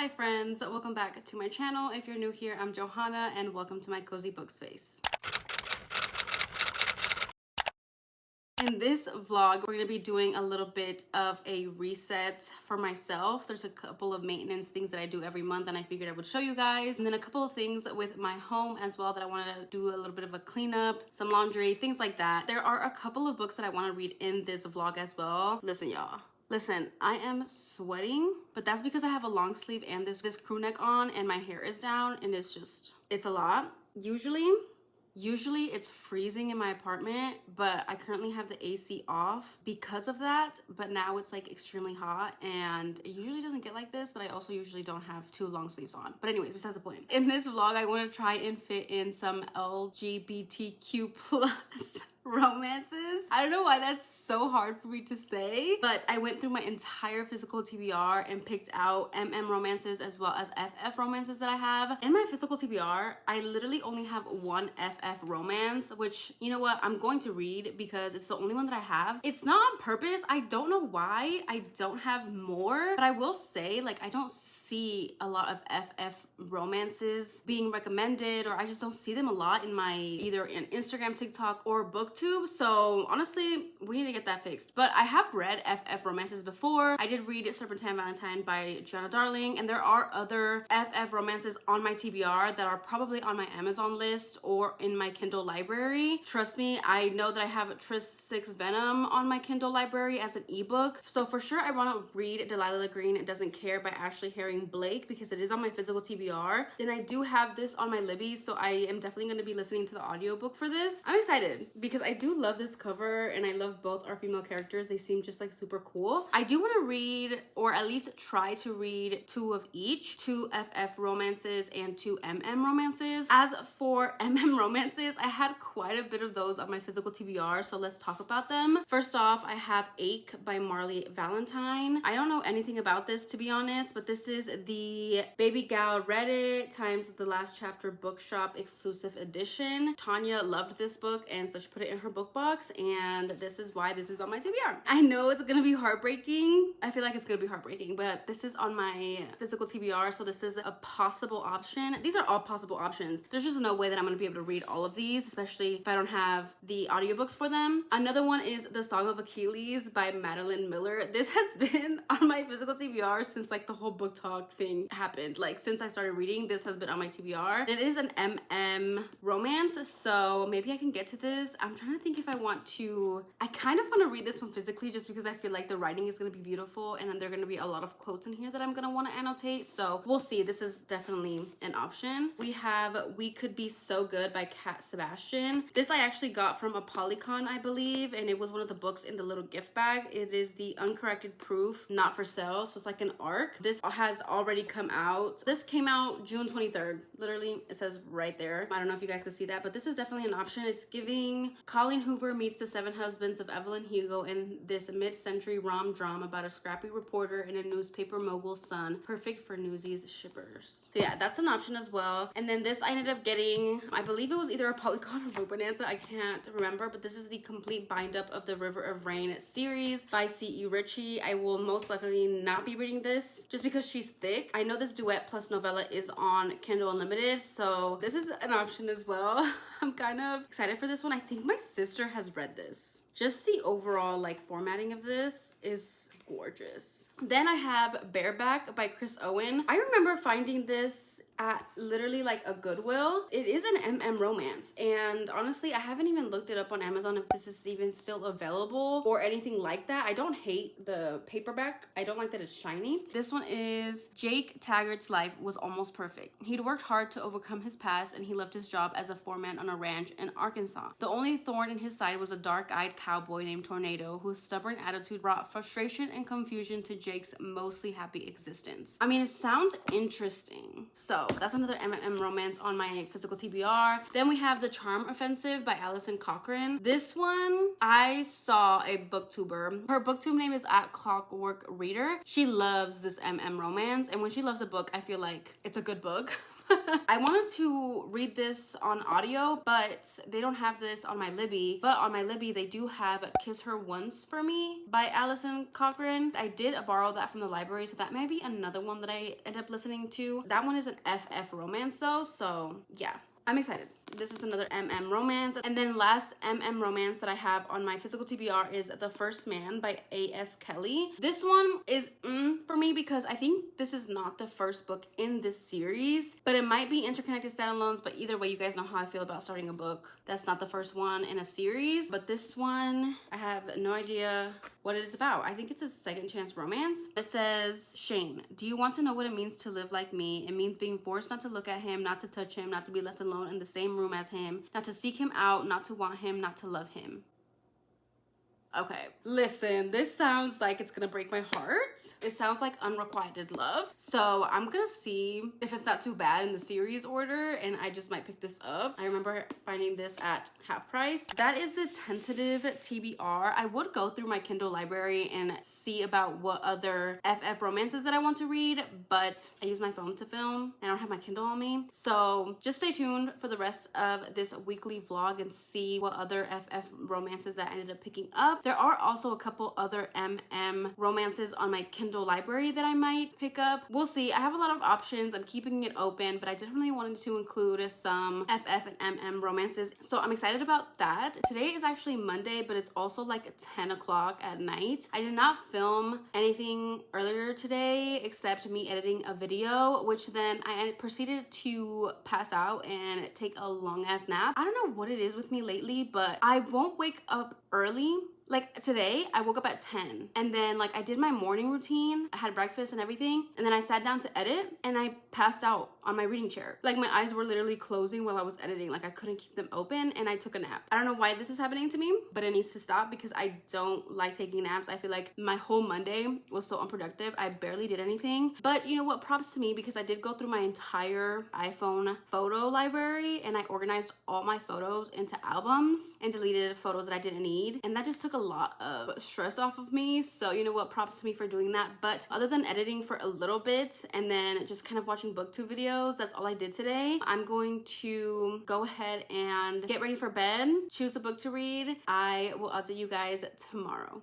Hi friends, welcome back to my channel. If you're new here, I'm Johanna and welcome to my cozy book space. In this vlog, we're going to be doing a little bit of a reset for myself. There's a couple of maintenance things that I do every month and I figured I would show you guys. And then a couple of things with my home as well that I want to do a little bit of a cleanup, some laundry, things like that. There are a couple of books that I want to read in this vlog as well. Listen, y'all. Listen, I am sweating, but that's because I have a long sleeve and this crew neck on and my hair is down and it's a lot. Usually it's freezing in my apartment, but I currently have the AC off because of that. But now it's like extremely hot and it usually doesn't get like this, but I also usually don't have two long sleeves on. But anyways, besides the point. In this vlog, I want to try and fit in some LGBTQ plus romances. I don't know why that's so hard for me to say, but I went through my entire physical TBR and picked out romances as well as FF romances that I have. In my physical TBR, I literally only have one FF romance, which, you know what, I'm going to read because it's the only one that I have. It's not on purpose. I don't know why I don't have more, but I will say, like, I don't see a lot of FF romances being recommended, or I just don't see them a lot in my either in Instagram, TikTok, or booktube. So honestly, we need to get that fixed. But I have read FF romances before. I did read Serpentine Valentine by Gianna Darling, and there are other FF romances on my TBR that are probably on my Amazon list or in my Kindle library. Trust me, I know that I have Tris 6 Venom on my Kindle library as an ebook. So for sure, I want to read Delilah Green Doesn't Care by Ashley Herring Blake because it is on my physical TBR. Then I do have this on my Libby's, so I am definitely going to be listening to the audiobook for this. I'm excited because I do love this cover and I love both our female characters. They seem just like super cool. I do want to read, or at least try to read, two of each, 2 FF romances and 2 romances. As for romances, I had quite a bit of those on my physical TBR, so let's talk about them. First off, I have Ache by Marley Valentine. I don't know anything about this, to be honest, but this is the Baby Gal Reddit times the last chapter bookshop exclusive edition. Tanya loved this book, and so she put it in her book box, and this is why this is on my TBR. I know it's gonna be heartbreaking. I feel like it's gonna be heartbreaking, but this is on my physical TBR, so this is a possible option. These are all possible options. There's just no way that I'm gonna be able to read all of these, especially if I don't have the audiobooks for them. Another one is The Song of Achilles by Madeline Miller. This has been on my physical TBR since like the whole BookTok thing happened. Like since I started reading, this has been on my TBR. It is an romance, so maybe I can get to this. I'm trying to think if I want to. I kind of want to read this one physically just because I feel like the writing is going to be beautiful and then there are going to be a lot of quotes in here that I'm going to want to annotate. So we'll see. This is definitely an option. We have We Could Be So Good by Kat Sebastian. This I actually got from a Polycon, I believe, and it was one of the books in the little gift bag. It is the Uncorrected Proof, Not for Sale, so it's like an arc. This has already come out. This came out June 23rd. Literally, it says right there. I don't know if you guys can see that, but this is definitely an option. It's giving Colleen Hoover meets the 7 husbands of Evelyn Hugo in this mid-century rom-dram about a scrappy reporter and a newspaper mogul's son, perfect for Newsies shippers. So yeah, that's an option as well. And then this I ended up getting, I believe it was either a Polycon or Book Bonanza, I can't remember, but this is the complete bind-up of the River of Rain series by C.E. Ritchie. I will most likely not be reading this just because she's thick. I know this duet plus novella is on Kindle Unlimited, so this is an option as well. I'm kind of excited for this one. I think my sister has read this. Just the overall like formatting of this is gorgeous. Then I have Bareback by Chris Owen. I remember finding this at literally like a Goodwill. It is an romance, and honestly I haven't even looked it up on Amazon if this is even still available or anything like that. I don't hate the paperback. I don't like that it's shiny. This one is Jake Taggart's life was almost perfect. He'd worked hard to overcome his past and he left his job as a foreman on a ranch in Arkansas. The only thorn in his side was a dark-eyed cowboy named Tornado whose stubborn attitude brought frustration and confusion to Jake's mostly happy existence. I mean, it sounds interesting. So that's another romance on my physical TBR. Then we have The Charm Offensive by Allison Cochran. This one, I saw a booktuber. Her booktube name is @Clockwork Reader. She loves this romance, and when she loves a book, I feel like it's a good book. I wanted to read this on audio, but they don't have this on my Libby. But on my Libby, they do have Kiss Her Once for Me by Alison Cochran. I did borrow that from the library, so that might be another one that I end up listening to. That one is an FF romance though, so yeah. I'm excited. This is another MM romance. And then last MM romance that I have on my physical TBR is The First Man by A.S. Kelly. This one is for me because I think this is not the first book in this series, but it might be interconnected standalones. But either way, you guys know how I feel about starting a book that's not the first one in a series. But this one, I have no idea what it is about. I think it's a second chance romance. It says, Shane, do you want to know what it means to live like me? It means being forced not to look at him, not to touch him, not to be left alone in the same room as him, not to seek him out, not to want him, not to love him. Okay, listen, this sounds like it's gonna break my heart. It sounds like unrequited love. So I'm gonna see if it's not too bad in the series order, and I just might pick this up. I remember finding this at half price. That is the tentative TBR. I would go through my Kindle library and see about what other FF romances that I want to read, but I use my phone to film and I don't have my Kindle on me. So just stay tuned for the rest of this weekly vlog and see what other FF romances that I ended up picking up. There are also a couple other MM romances on my Kindle library that I might pick up. We'll see. I have a lot of options. I'm keeping it open, but I definitely wanted to include some FF and MM romances. So I'm excited about that. Today is actually Monday, but it's also like 10 o'clock at night. I did not film anything earlier today except me editing a video, which then I proceeded to pass out and take a long ass nap. I don't know what it is with me lately, but I won't wake up early. Like today, I woke up at 10 and then like I did my morning routine. I had breakfast and everything. And then I sat down to edit and I passed out on my reading chair. Like my eyes were literally closing while I was editing. Like I couldn't keep them open and I took a nap. I don't know why this is happening to me, but it needs to stop because I don't like taking naps. I feel like my whole Monday was so unproductive. I barely did anything. But you know what? Props to me because I did go through my entire iPhone photo library and I organized all my photos into albums and deleted photos that I didn't need. And that just took a lot of stress off of me. So you know what, props to me for doing that. But other than editing for a little bit and then just kind of watching booktube videos, that's all I did today. I'm going to go ahead and get ready for bed, choose a book to read. I will update you guys tomorrow.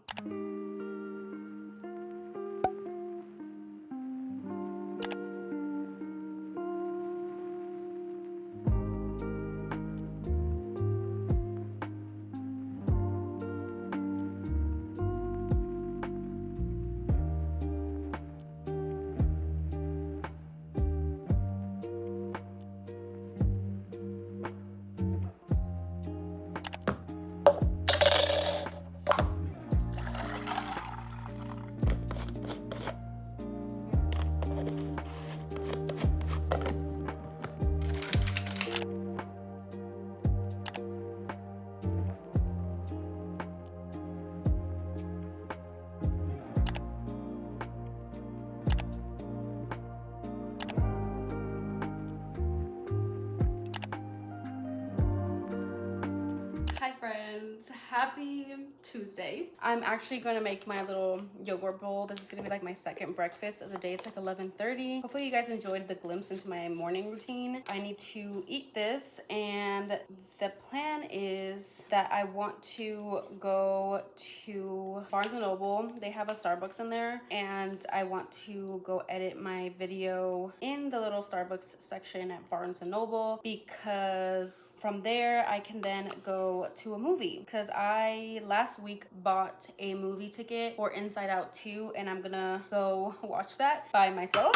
Hi friends, happy Tuesday. I'm actually gonna make my little yogurt bowl. This is gonna be like my second breakfast of the day. It's like 11:30. Hopefully you guys enjoyed the glimpse into my morning routine. I need to eat this and the plan is that I want to go to Barnes & Noble. They have a Starbucks in there and I want to go edit my video in the little Starbucks section at Barnes & Noble because from there I can then go to a movie because I last week bought a movie ticket for Inside Out 2 and I'm gonna go watch that by myself.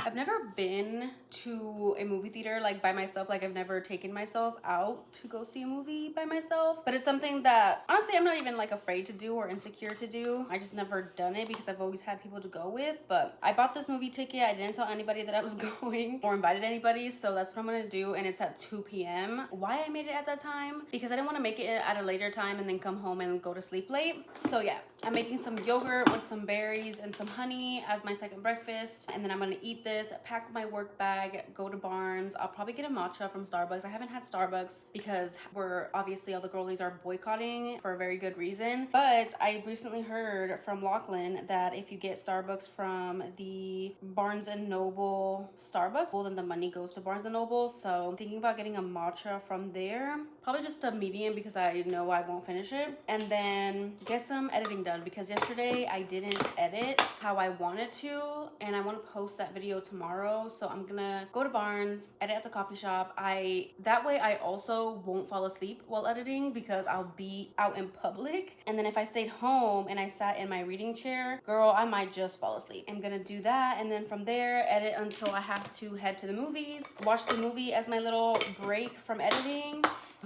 I've never been to a movie theater like by myself. Like I've never taken myself out to go see a movie by myself, but it's something that honestly I'm not even like afraid to do or insecure to do. I just never done it because I've always had people to go with. But I bought this movie ticket. I didn't tell anybody that I was going or invited anybody, so that's what I'm gonna do. And it's at 2 p.m. Why I made it at that time? Because I didn't want to make it at a later time and then come home and go to sleep late. So yeah, I'm making some yogurt with some berries and some honey as my second breakfast, and then I'm gonna eat this, pack my work bag, bag, go to Barnes. I'll probably get a matcha from Starbucks. I haven't had Starbucks because we're obviously all the girlies are boycotting for a very good reason. But I recently heard from Lachlan that if you get Starbucks from the Barnes and Noble Starbucks, well, then the money goes to Barnes and Noble. So I'm thinking about getting a matcha from there. Probably just a medium because I know I won't finish it. And then get some editing done because yesterday I didn't edit how I wanted to, and I want to post that video tomorrow. So I'm gonna go to Barnes, edit at the coffee shop. That way I also won't fall asleep while editing because I'll be out in public. And then if I stayed home and I sat in my reading chair, girl, I might just fall asleep. I'm gonna do that, and then from there edit until I have to head to the movies, watch the movie as my little break from editing,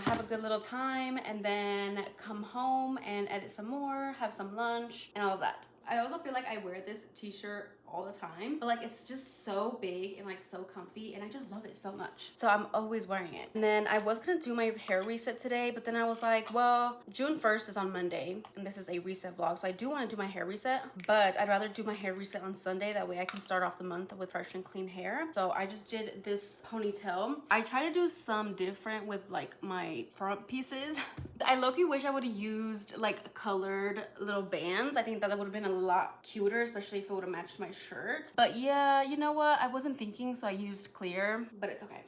have a good little time, and then come home and edit some more, have some lunch, and all of that. I also feel like I wear this t-shirt all the time, but like it's just so big and like so comfy, and I just love it so much, so I'm always wearing it. And then I was gonna do my hair reset today, but then I was like, well, June 1st is on Monday and this is a reset vlog, so I do want to do my hair reset, but I'd rather do my hair reset on Sunday. That way I can start off the month with fresh and clean hair. So I just did this ponytail. I try to do some different with like my front pieces. I low-key wish I would have used like colored little bands. I think that would have been a lot cuter, especially if it would have matched my shirt. But yeah, you know what? I wasn't thinking, so I used clear, but it's okay.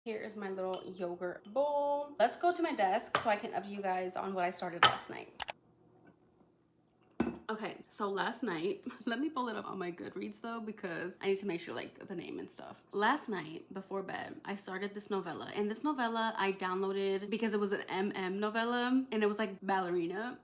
Here is my little yogurt bowl. Let's go to my desk so I can update you guys on what I started last night. Okay, so last night, let me pull it up on my Goodreads though, because I need to make sure like the name and stuff. Last night before bed, I started this novella, and this novella I downloaded because it was an novella, and it was like ballerina.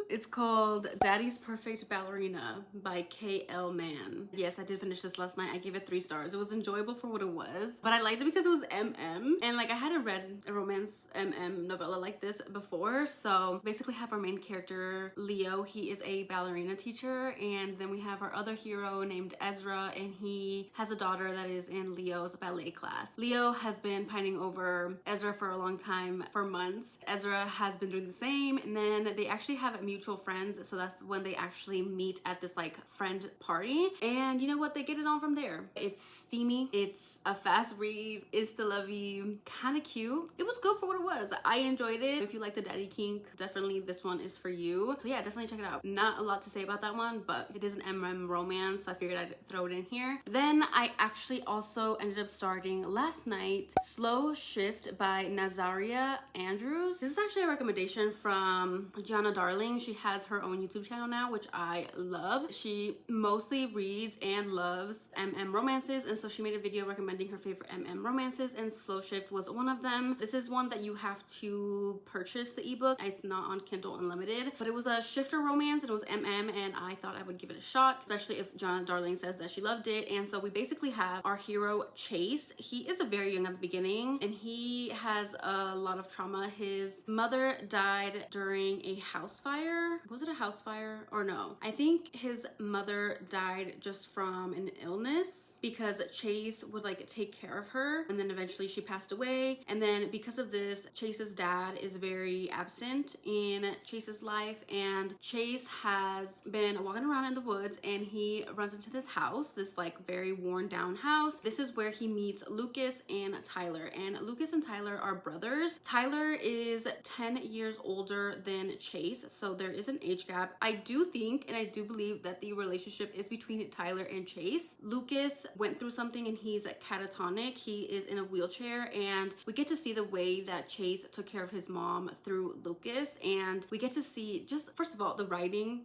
It's called Daddy's Perfect Ballerina by K.L. Mann. Yes, I did finish this last night. I gave it 3 stars. It was enjoyable for what it was, but I liked it because it was MM. And like I hadn't read a romance MM novella like this before. So basically have our main character, Leo. He is a ballerina teacher. And then we have our other hero named Ezra, and he has a daughter that is in Leo's ballet class. Leo has been pining over Ezra for a long time, for months. Ezra has been doing the same, and then they actually have a mutual friends, so that's when they actually meet at this like friend party, and you know what, they get it on from there. It's steamy, it's a fast read, it's the lovey, kind of cute. It was good for what it was. I enjoyed it. If you like the daddy kink, definitely this one is for you. So yeah, definitely check it out. Not a lot to say about that one, but it is an MM romance, so I figured I'd throw it in here. Then I actually also ended up starting last night Slow Shift by Nazaria Andrews. This is actually a recommendation from Gianna Darling. She has her own YouTube channel now, which I love. She mostly reads and loves MM romances, and so she made a video recommending her favorite MM romances, and Slow Shift was one of them. This is one that you have to purchase the ebook. It's not on Kindle Unlimited, but it was a shifter romance, and it was MM, and I thought I would give it a shot, especially if Gianna Darling says that she loved it. And so we basically have our hero Chase. He is very young at the beginning, and he has a lot of trauma. His mother died during a house fire. Was it a house fire or no? I think his mother died just from an illness because Chase would like take care of her, and then eventually she passed away. And then because of this, Chase's dad is very absent in Chase's life, and Chase has been walking around in the woods, and he runs into this house, this like very worn down house. This is where he meets Lucas and Tyler, and Lucas and Tyler are brothers. Tyler is 10 years older than Chase, so there is an age gap. I do think and I do believe that the relationship is between Tyler and Chase. Lucas went through something and he's catatonic. He is in a wheelchair, and we get to see the way that Chase took care of his mom through Lucas, and we get to see, just first of all, the writing,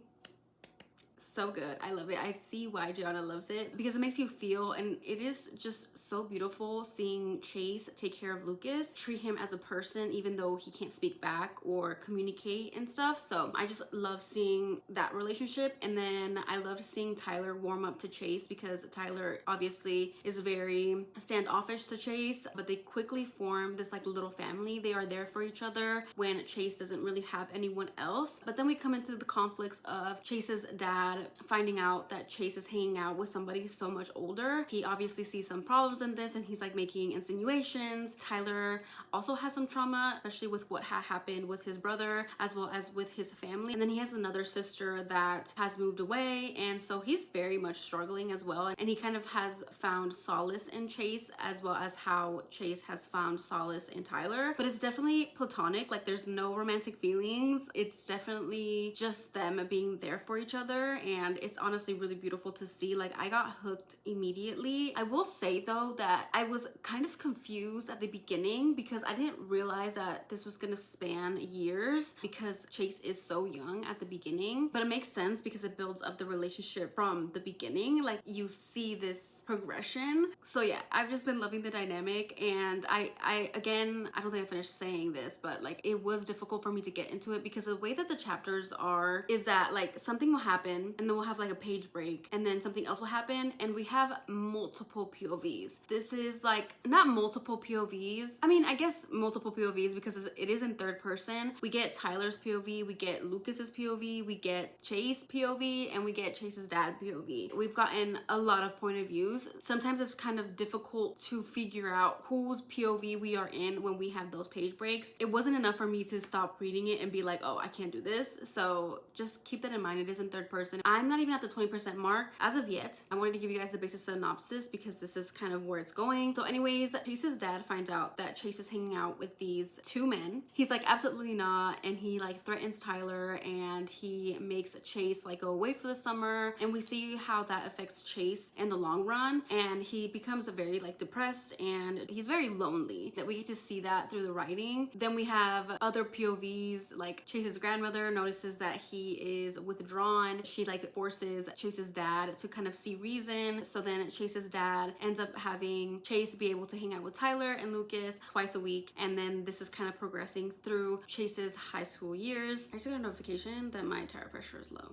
so good. I love it. I see why Gianna loves it, because it makes you feel, and it is just so beautiful seeing Chase take care of Lucas, treat him as a person even though he can't speak back or communicate and stuff. So I just love seeing that relationship. And then I loved seeing Tyler warm up to Chase, because Tyler obviously is very standoffish to Chase, but they quickly form this like little family. They are there for each other when Chase doesn't really have anyone else. But then we come into the conflicts of Chase's dad dad finding out that Chase is hanging out with somebody so much older. He obviously sees some problems in this and he's like making insinuations. Tyler also has some trauma, especially with what happened with his brother as well as with his family. And then he has another sister that has moved away, and so he's very much struggling as well. And he kind of has found solace in Chase as well as how Chase has found solace in Tyler. But it's definitely platonic, like there's no romantic feelings. It's definitely just them being there for each other, and it's honestly really beautiful to see. Like I got hooked immediately. I will say though that I was kind of confused at the beginning because I didn't realize that this was gonna span years because Chase is so young at the beginning, but it makes sense because it builds up the relationship from the beginning. Like you see this progression. So yeah, I've just been loving the dynamic, and I again, I don't think I finished saying this, but like it was difficult for me to get into it because the way that the chapters are is that like something will happen and then we'll have like a page break and then something else will happen and we have multiple POVs. This is like not multiple POVs. I mean, I guess multiple POVs because it is in third person. We get Tyler's POV, we get Lucas's POV, we get Chase POV, and we get Chase's dad POV. We've gotten a lot of point of views. Sometimes it's kind of difficult to figure out whose POV we are in when we have those page breaks. It wasn't enough for me to stop reading it and be like, oh, I can't do this. So just keep that in mind. It is in third person. I'm not even at the 20% mark as of yet. I wanted to give you guys the basic synopsis because this is kind of where it's going. So anyways, Chase's dad finds out that Chase is hanging out with these two men. He's like, absolutely not. And he like threatens Tyler and he makes Chase like go away for the summer. And we see how that affects Chase in the long run. And he becomes very like depressed and he's very lonely. That we get to see that through the writing. Then we have other POVs, like Chase's grandmother notices that he is withdrawn. She like forces Chase's dad to kind of see reason. So then Chase's dad ends up having Chase be able to hang out with Tyler and Lucas twice a week. And then this is kind of progressing through Chase's high school years. I just got a notification that my tire pressure is low.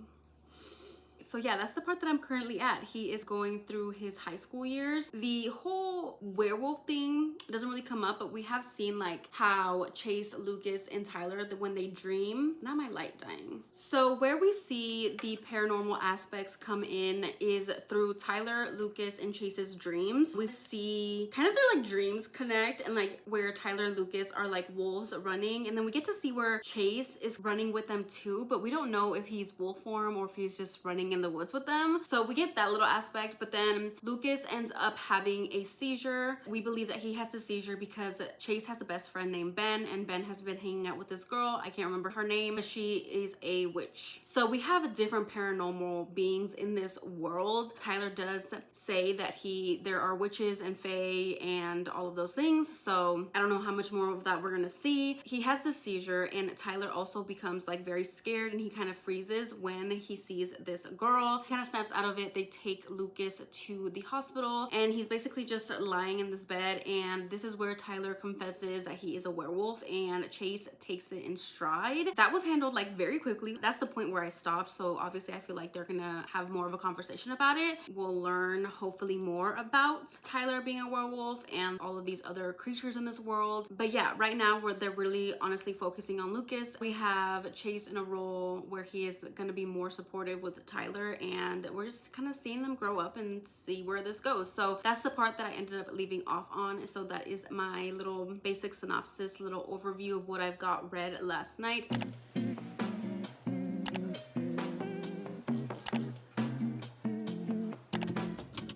So yeah, that's the part that I'm currently at. He is going through his high school years. The whole werewolf thing doesn't really come up, but we have seen like how Chase, Lucas, and Tyler, when they dream, not my light dying. So where we see the paranormal aspects come in is through Tyler, Lucas, and Chase's dreams. We see kind of their like dreams connect, and like where Tyler and Lucas are like wolves running, and then we get to see where Chase is running with them too, but we don't know if he's wolf form or if he's just running in the woods with them. So we get that little aspect, but then Lucas ends up having a seizure. We believe that he has the seizure because Chase has a best friend named Ben, and Ben has been hanging out with this girl. I can't remember her name, but she is a witch. So we have different paranormal beings in this world. Tyler does say that there are witches and fae and all of those things. So I don't know how much more of that we're gonna see. He has the seizure, and Tyler also becomes like very scared, and he kind of freezes when he sees this girl. He kind of snaps out of it. They take Lucas to the hospital, and he's basically just lying in this bed, and this is where Tyler confesses that he is a werewolf, and Chase takes it in stride. That was handled like very quickly. That's the point where I stopped, so obviously I feel like they're gonna have more of a conversation about it. We'll learn hopefully more about Tyler being a werewolf and all of these other creatures in this world. But yeah, right now they're really honestly focusing on Lucas. We have Chase in a role where he is gonna be more supportive with Tyler, and we're just kind of seeing them grow up and see where this goes. So that's the part that I ended up leaving off on. So that is my little basic synopsis, little overview of what I've got read last night.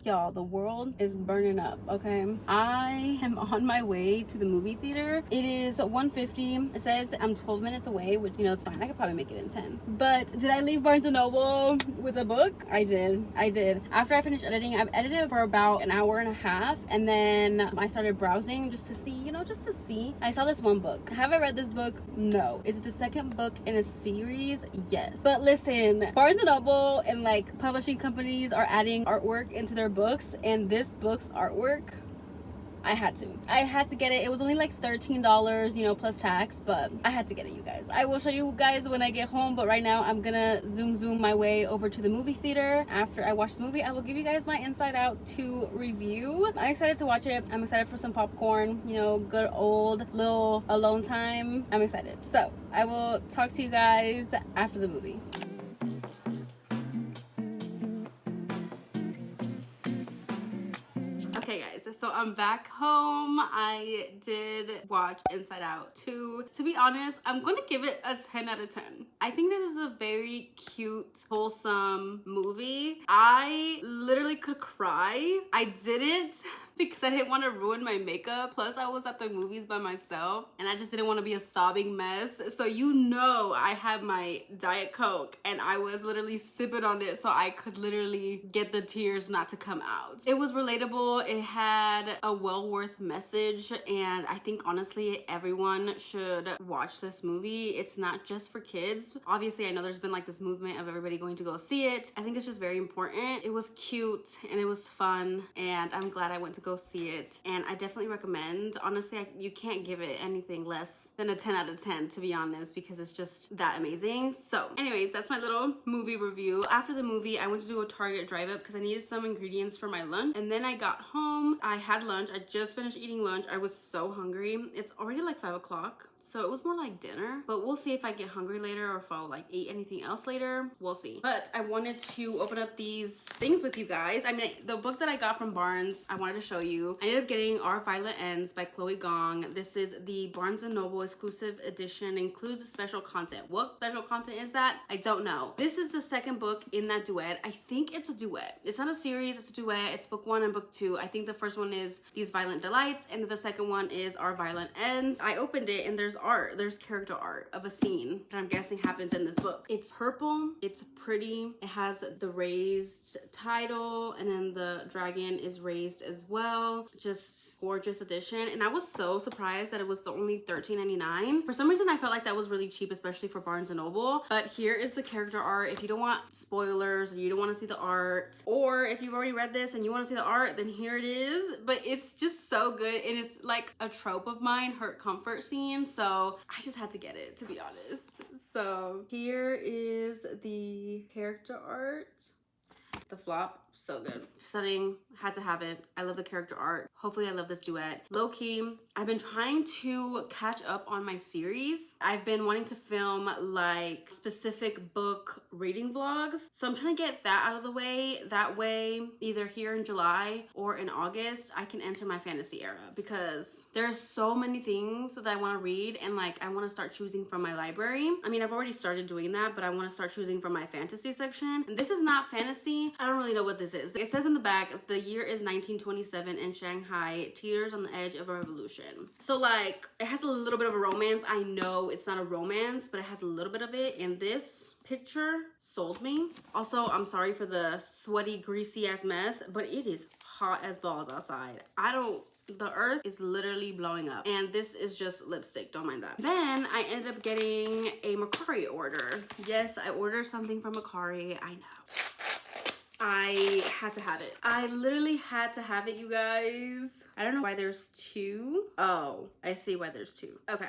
Y'all, the world is burning up, okay? I am on my way to the movie theater. It is 1:50. It says I'm 12 minutes away, which, you know, it's fine. I could probably make it in 10. But did I leave Barnes & Noble with a book? I did. After I finished editing, I've edited for about an hour and a half, and then I started browsing just to see, you know, just to see. I saw this one book. Have I read this book? No. Is it the second book in a series? Yes. But listen, Barnes & Noble and like publishing companies are adding artwork into their books, and this book's artwork, I had to get it. It was only like $13, you know, plus tax, but I had to get it, you guys. I will show you guys when I get home, but right now I'm gonna zoom my way over to the movie theater. After I watch the movie, I will give you guys my Inside Out 2 review. I'm excited to watch it. I'm excited for some popcorn, you know, good old little alone time. I'm excited. So I will talk to you guys after the movie. Okay guys, so I'm back home. I did watch Inside Out 2. To be honest, I'm gonna give it a 10 out of 10. I think this is a very cute, wholesome movie. I literally could cry. I didn't because I didn't want to ruin my makeup. Plus I was at the movies by myself and I just didn't want to be a sobbing mess. So you know I had my Diet Coke and I was literally sipping on it so I could literally get the tears not to come out. It was relatable. It had a well worth message and I think honestly everyone should watch this movie. It's not just for kids. Obviously I know there's been like this movement of everybody going to go see it. I think it's just very important. It was cute and it was fun and I'm glad I went to go see it, and I definitely recommend. Honestly, you can't give it anything less than a 10 out of 10 to be honest, because it's just that amazing. So anyways, that's my little movie review. After the movie I went to do a Target drive up because I needed some ingredients for my lunch, and then I got home. I had lunch. I just finished eating lunch. I was so hungry. It's already like 5 o'clock, so it was more like dinner, but we'll see if I get hungry later or if I'll like eat anything else later. We'll see. But I wanted to open up these things with you guys. I mean, the book that I got from Barnes, I wanted to show you. I ended up getting Our Violet Ends by Chloe Gong. This is the Barnes & Noble exclusive edition. Includes special content. What special content is that? I don't know. This is the second book in that duet. I think it's a duet. It's not a series, it's a duet. It's book 1 and book 2. I think the first one is These Violent Delights and the second one is Our Violent Ends. I opened it and there's art. There's character art of a scene that I'm guessing happens in this book. It's purple. It's pretty. It has the raised title and then the dragon is raised as well. Just gorgeous edition, and I was so surprised that it was the only $13.99. For some reason I felt like that was really cheap, especially for Barnes & Noble. But here is the character art. If you don't want spoilers or you don't want to see the art, or if you've already read this and you want to see the art, then here it is. But it's just so good, and it's like a trope of mine, her comfort scene, so I just had to get it, to be honest. So here is the character art. The flop, so good. Stunning, had to have it. I love the character art. Hopefully I love this duet. Low key, I've been trying to catch up on my series. I've been wanting to film like specific book reading vlogs. So I'm trying to get that out of the way. That way, either here in July or in August, I can enter my fantasy era, because there's so many things that I want to read, and like I want to start choosing from my library. I mean, I've already started doing that, but I want to start choosing from my fantasy section. And this is not fantasy. I don't really know what this is. It says in the back, the year is 1927 and Shanghai teeters on the edge of a revolution. So like, it has a little bit of a romance. I know it's not a romance, but it has a little bit of it. And this picture sold me. Also, I'm sorry for the sweaty, greasy ass mess, but it is hot as balls outside. The earth is literally blowing up, and this is just lipstick, don't mind that. Then I ended up getting a Macari order. Yes, I ordered something from Macari, I know. I had to have it. I literally had to have it, you guys. I don't know why there's two. Oh, I see why there's two. Okay.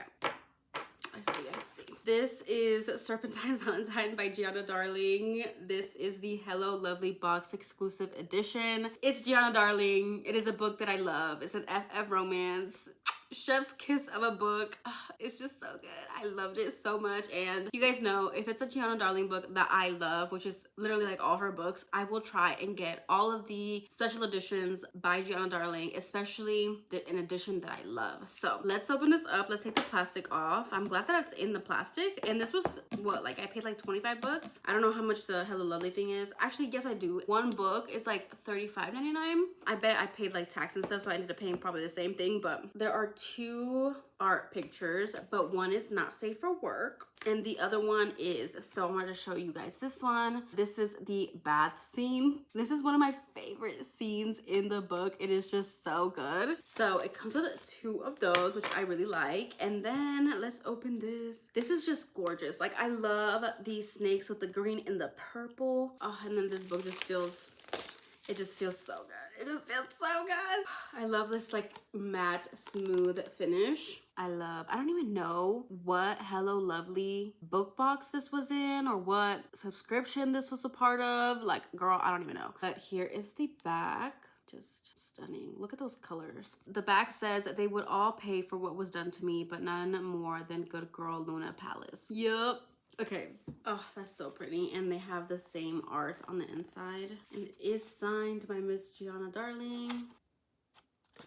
I see. This is Serpentine Valentine by Gianna Darling. This is the Hello Lovely Box exclusive edition. It's Gianna Darling. It is a book that I love. It's an FF romance. Chef's kiss of a book. It's just so good. I loved it so much. And you guys know, if it's a Gianna Darling book that I love, which is literally like all her books, I will try and get all of the special editions by Gianna Darling, especially an edition that I love. So let's open this up. Let's take the plastic off. I'm glad that it's in the plastic. And this was what, like I paid like 25 bucks. I don't know how much the Hello Lovely thing is. Actually, yes, I do. One book is like $35.99. I bet I paid like tax and stuff, so I ended up paying probably the same thing. But there are two art pictures, but one is not safe for work and the other one is. So I'm going to show you guys this one. This is the bath scene. This is one of my favorite scenes in the book. It is just so good. So it comes with two of those, which I really like. And then let's open this. This is just gorgeous. Like, I love these snakes with the green and the purple. Oh, and then this book just feels, it just feels so good. It just feels so good. I love this like matte, smooth finish. I don't even know what Hello Lovely book box this was in or what subscription this was a part of. Like, girl, I don't even know. But here is the back. Just stunning. Look at those colors. The back says that they would all pay for what was done to me, but none more than good girl Luna Palace. Yup. Okay. Oh, that's so pretty. And they have the same art on the inside. And it is signed by Miss Gianna Darling.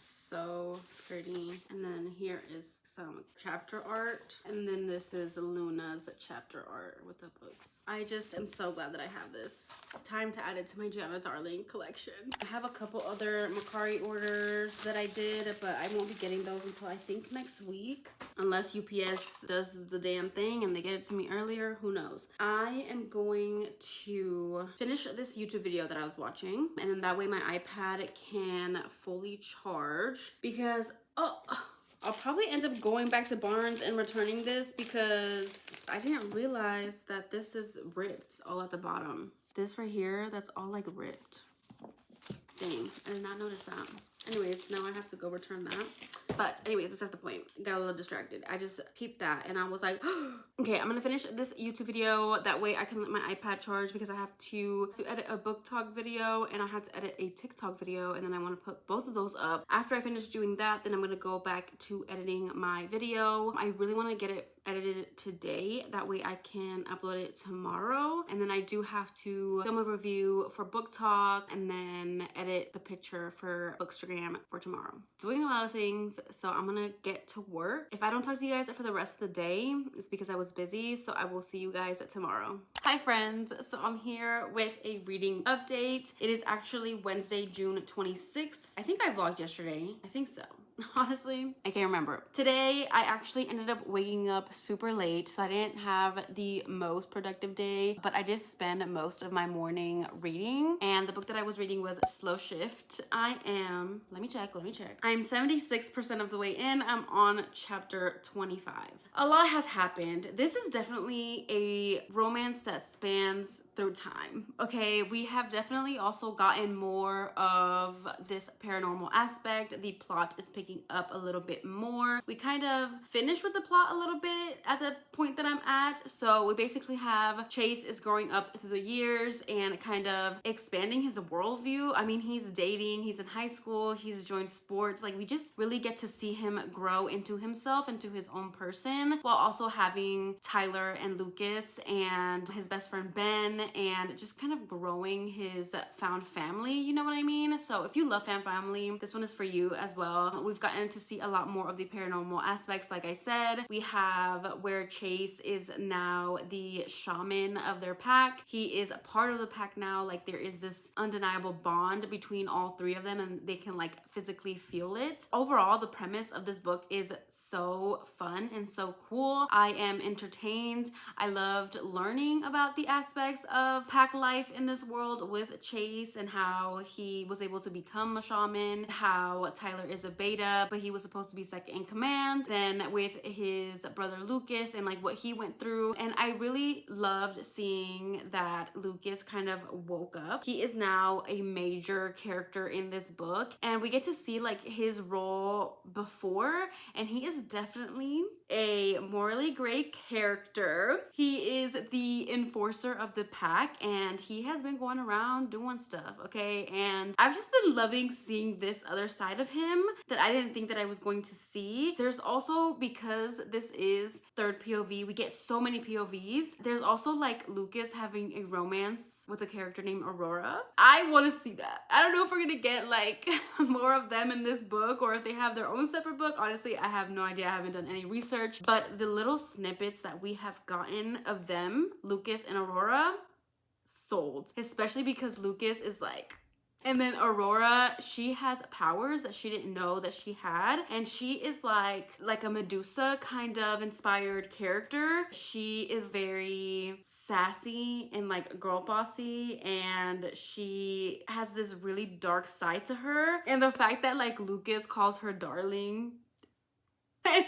So pretty. And then here is some chapter art. And then this is Luna's chapter art with the books. I just am so glad that I have this. Time to add it to my Gianna Darling collection. I have a couple other Mercari orders that I did, but I won't be getting those until I think next week. Unless UPS does the damn thing and they get it to me earlier, who knows. I am going to finish this YouTube video that I was watching, and then that way my iPad can fully charge, because I'll probably end up going back to Barnes and returning this because I didn't realize that this is ripped all at the bottom. This right here, that's all like ripped. Dang, I did not notice that. Anyways, now I have to go return that. But anyways, besides the point, got a little distracted. I just peeped that and I was like, okay, I'm gonna finish this YouTube video. That way I can let my iPad charge, because I have to edit a BookTok video and I have to edit a TikTok video, and then I want to put both of those up. After I finish doing that, then I'm gonna go back to editing my video. I really want to get it edited today. That way I can upload it tomorrow. And then I do have to film a review for BookTok and then edit the picture for bookstagram for tomorrow. Doing a lot of things, so I'm gonna get to work. If I don't talk to you guys for the rest of the day, it's because I was busy, so I will see you guys tomorrow. Hi friends, so I'm here with a reading update. It is actually Wednesday, June 26th. I think I vlogged yesterday. I think so. Honestly, I can't remember. Today, I actually ended up waking up super late, so I didn't have the most productive day, but I did spend most of my morning reading, and the book that I was reading was Slow Shift. let me check. I'm 76% of the way in. I'm on chapter 25. A lot has happened. This is definitely a romance that spans through time, okay? We have definitely also gotten more of this paranormal aspect. The plot is picking up a little bit more. We kind of finished with the plot a little bit at the point that I'm at. So we basically have Chase is growing up through the years and kind of expanding his worldview. I mean, he's dating, he's in high school, he's joined sports. Like, we just really get to see him grow into himself, into his own person, while also having Tyler and Lucas and his best friend Ben, and just kind of growing his found family, you know what I mean? So if you love found family, this one is for you as well. We've gotten to see a lot more of the paranormal aspects. Like I said, we have where Chase is now the shaman of their pack. He is a part of the pack now. Like, there is this undeniable bond between all three of them, and they can like physically feel it. Overall, the premise of this book is so fun and so cool. I am entertained. I loved learning about the aspects of pack life in this world with Chase, and how he was able to become a shaman, how Tyler is a beta, but he was supposed to be second in command, then with his brother Lucas and like what he went through. And I really loved seeing that Lucas kind of woke up. He is now a major character in this book, and we get to see like his role before, and he is definitely a morally great character. He is the enforcer of the pack, and he has been going around doing stuff, okay? And I've just been loving seeing this other side of him that I didn't think that I was going to see. There's also, because this is third POV, we get so many POVs. There's also like Lucas having a romance with a character named Aurora. I want to see that. I don't know if we're gonna get like more of them in this book, or if they have their own separate book. Honestly, I have no idea. I haven't done any research, but the little snippets that we have gotten of them, Lucas and Aurora, sold. Especially because Lucas is like, and then Aurora, she has powers that she didn't know that she had, and she is like a Medusa kind of inspired character. She is very sassy and like girl bossy, and she has this really dark side to her. And the fact that like Lucas calls her darling, and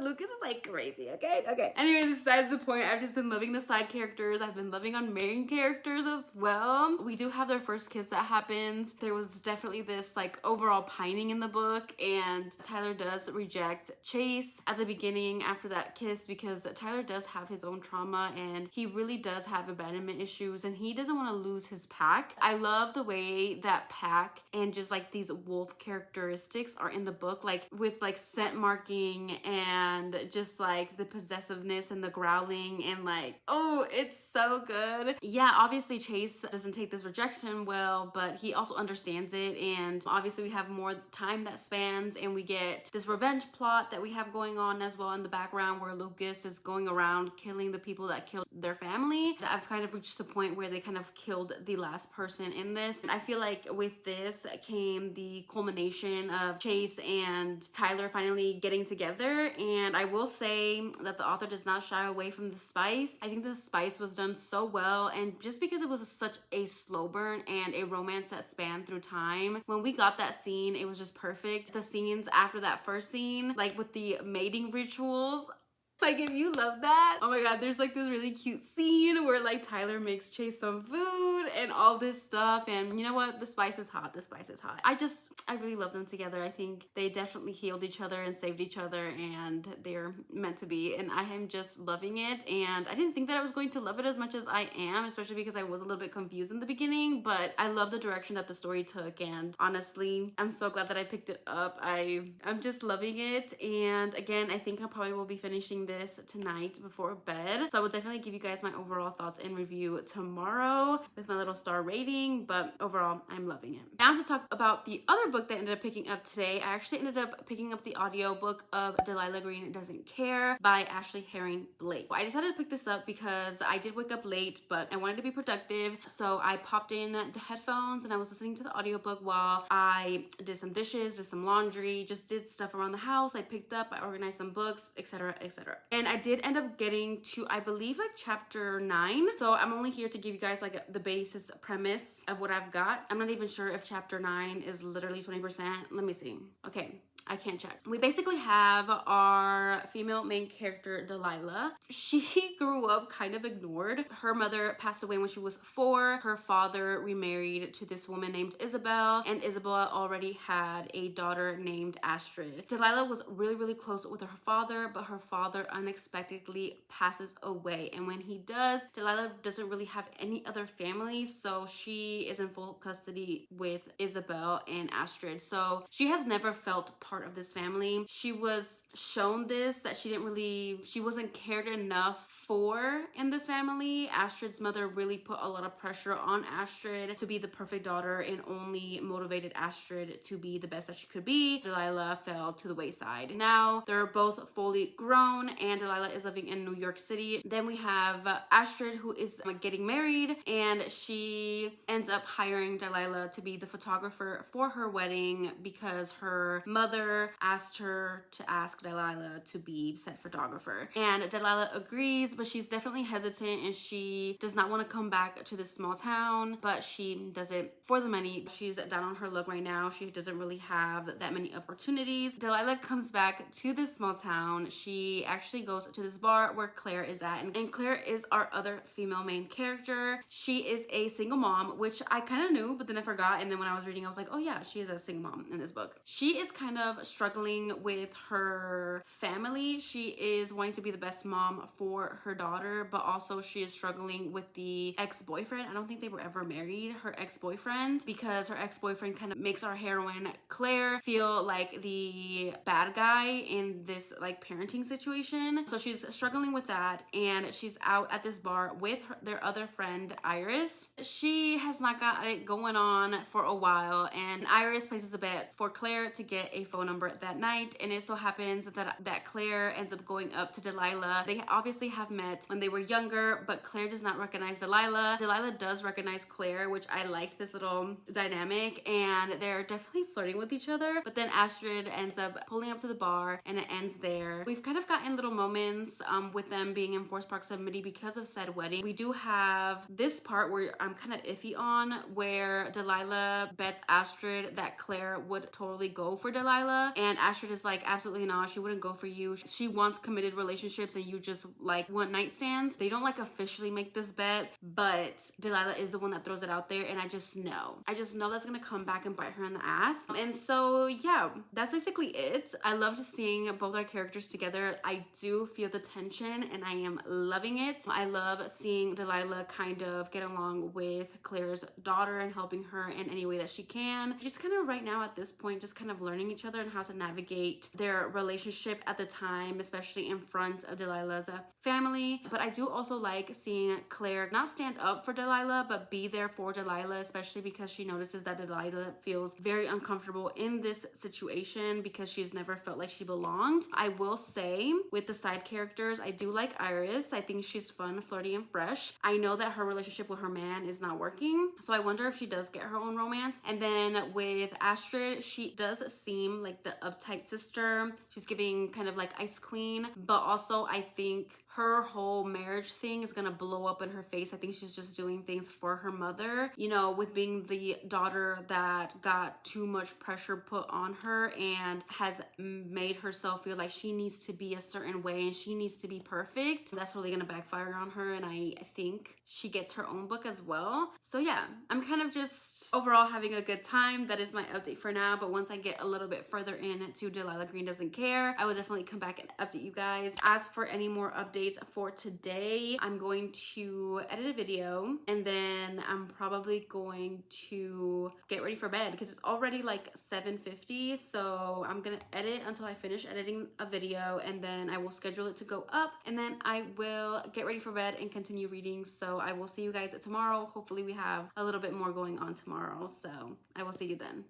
Lucas is like crazy, okay? Anyways, besides the point, I've just been loving the side characters. I've been loving on main characters as well. We do have their first kiss that happens. There was definitely this like overall pining in the book, and Tyler does reject Chase at the beginning after that kiss, because Tyler does have his own trauma, and he really does have abandonment issues, and he doesn't want to lose his pack. I love the way that pack and just like these wolf characteristics are in the book, like with like scent marking growling and just like the possessiveness and the growling and like, oh, it's so good. Yeah, obviously Chase doesn't take this rejection well, but he also understands it, and obviously we have more time that spans, and we get this revenge plot that we have going on as well in the background, where Lucas is going around killing the people that killed their family. I've kind of reached the point where they kind of killed the last person in this, and I feel like with this came the culmination of Chase and Tyler finally getting together. And I will say that the author does not shy away from the spice. I think the spice was done so well, and just because it was such a slow burn and a romance that spanned through time, when we got that scene, it was just perfect. The scenes after that first scene, like with the mating rituals, like if you love that, oh my god, there's like this really cute scene where like Tyler makes Chase some food and all this stuff, and you know what, the spice is hot. The spice is hot. I really love them together. I think they definitely healed each other and saved each other, and they're meant to be, and I am just loving it. And I didn't think that I was going to love it as much as I am, especially because I was a little bit confused in the beginning, but I love the direction that the story took, and honestly, I'm so glad that I picked it up. I'm just loving it. And again, I think I probably will be finishing this tonight before bed, so I will definitely give you guys my overall thoughts and review tomorrow with my little star rating, but overall I'm loving it. Now to talk about the other book that I ended up picking up today. I actually ended up picking up the audiobook of Delilah Green Doesn't Care by Ashley Herring Blake. I decided to pick this up because I did wake up late, but I wanted to be productive, so I popped in the headphones and I was listening to the audiobook while I did some dishes, did some laundry, just did stuff around the house. I picked up, I organized some books, etc, etc. And I did end up getting to, I believe, like chapter 9. So I'm only here to give you guys like the basis premise of what I've got. I'm not even sure if chapter 9 is literally 20%. Let me see. Okay, I can't check. We basically have our female main character, Delilah. She grew up kind of ignored. Her mother passed away when she was 4. Her father remarried to this woman named Isabel, and Isabel already had a daughter named Astrid. Delilah was really, really close with her father, but her father unexpectedly passes away. And when he does, Delilah doesn't really have any other family, so she is in full custody with Isabel and Astrid. So she has never felt part of this family. She was shown this, that she wasn't cared enough for in this family. Astrid's mother really put a lot of pressure on Astrid to be the perfect daughter and only motivated Astrid to be the best that she could be. Delilah fell to the wayside. Now they're both fully grown and Delilah is living in New York City. Then we have Astrid, who is getting married, and she ends up hiring Delilah to be the photographer for her wedding because her mother asked her to ask Delilah to be said photographer. And Delilah agrees, but she's definitely hesitant and she does not want to come back to this small town, but she does it for the money. She's down on her luck right now. She doesn't really have that many opportunities. Delilah comes back to this small town. She actually goes to this bar where Claire is at, and Claire is our other female main character. She is a single mom, which I kind of knew, but then I forgot, and then when I was reading I was like, oh yeah, she is a single mom in this book. She is kind of struggling with her family. She is wanting to be the best mom for her daughter, but also she is struggling with the ex-boyfriend. I don't think they were ever married, her ex-boyfriend, because her ex-boyfriend kind of makes our heroine Claire feel like the bad guy in this like parenting situation. So she's struggling with that, and she's out at this bar with their other friend Iris. She has not got it going on for a while, and Iris places a bet for Claire to get a phone number that night, and it so happens that Claire ends up going up to Delilah. They obviously have met when they were younger, but Claire does not recognize Delilah. Delilah does recognize Claire, which I liked this little dynamic, and they're definitely flirting with each other. But then Astrid ends up pulling up to the bar and it ends there. We've kind of gotten little moments with them being in forced proximity because of said wedding. We do have this part where I'm kind of iffy on, where Delilah bets Astrid that Claire would totally go for Delilah, and Astrid is like, absolutely not, she wouldn't go for you. She wants committed relationships and you just like want night stands. They don't like officially make this bet, but Delilah is the one that throws it out there, and I just know that's gonna come back and bite her in the ass. And so yeah, that's basically it. I loved seeing both our characters together. I do feel the tension and I am loving it. I love seeing Delilah kind of get along with Claire's daughter and helping her in any way that she can. Just kind of right now at this point, just kind of learning each other and how to navigate their relationship at the time, especially in front of Delilah's family. But I do also like seeing Claire not stand up for Delilah, but be there for Delilah, especially because she notices that Delilah feels very uncomfortable in this situation because she's never felt like she belonged. I will say with the side characters, I do like Iris. I think she's fun, flirty, and fresh. I know that her relationship with her man is not working, so I wonder if she does get her own romance. And then with Astrid, she does seem like the uptight sister. She's giving kind of like Ice Queen, but also I think her whole marriage thing is gonna blow up in her face. I think she's just doing things for her mother, you know, with being the daughter that got too much pressure put on her and has made herself feel like she needs to be a certain way and she needs to be perfect. That's really gonna backfire on her, and I think she gets her own book as well. So yeah, I'm kind of just overall having a good time. That is my update for now, but once I get a little bit further into Delilah Green Doesn't Care, I will definitely come back and update you guys. As for any more updates for today, I'm going to edit a video and then I'm probably going to get ready for bed because it's already like 7:50. So I'm gonna edit until I finish editing a video and then I will schedule it to go up and then I will get ready for bed and continue reading. So I will see you guys tomorrow. Hopefully we have a little bit more going on tomorrow. So I will see you then.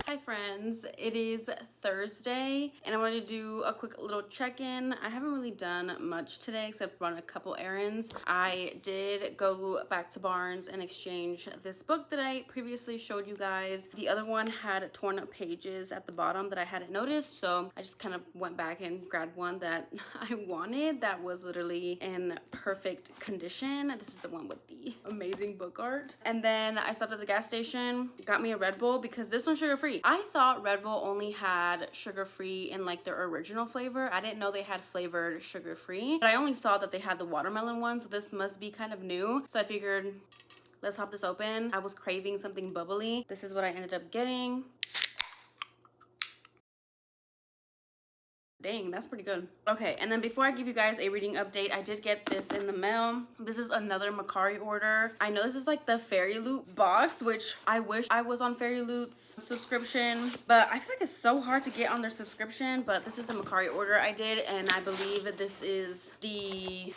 Hi friends, it is Thursday and I wanted to do a quick little check-in. I haven't really done much today except run a couple errands. I did go back to Barnes and exchange this book that I previously showed you guys. The other one had torn up pages at the bottom that I hadn't noticed, so I just kind of went back and grabbed one that I wanted that was literally in perfect condition. This is the one with the amazing book art. And then I stopped at the gas station, got me a Red Bull because this one's sugar-free. I thought Red Bull only had sugar-free in like their original flavor. I didn't know they had flavored sugar-free, but I only saw that they had the watermelon one, so this must be kind of new. So I figured, let's pop this open. I was craving something bubbly. This is what I ended up getting. Dang, that's pretty good. Okay, and then before I give you guys a reading update, I did get this in the mail. This is another Macari order. I know this is like the Fairy Loot box, which I wish I was on Fairy Loot's subscription, but I feel like it's so hard to get on their subscription. But this is a Macari order I did, and I believe this is the,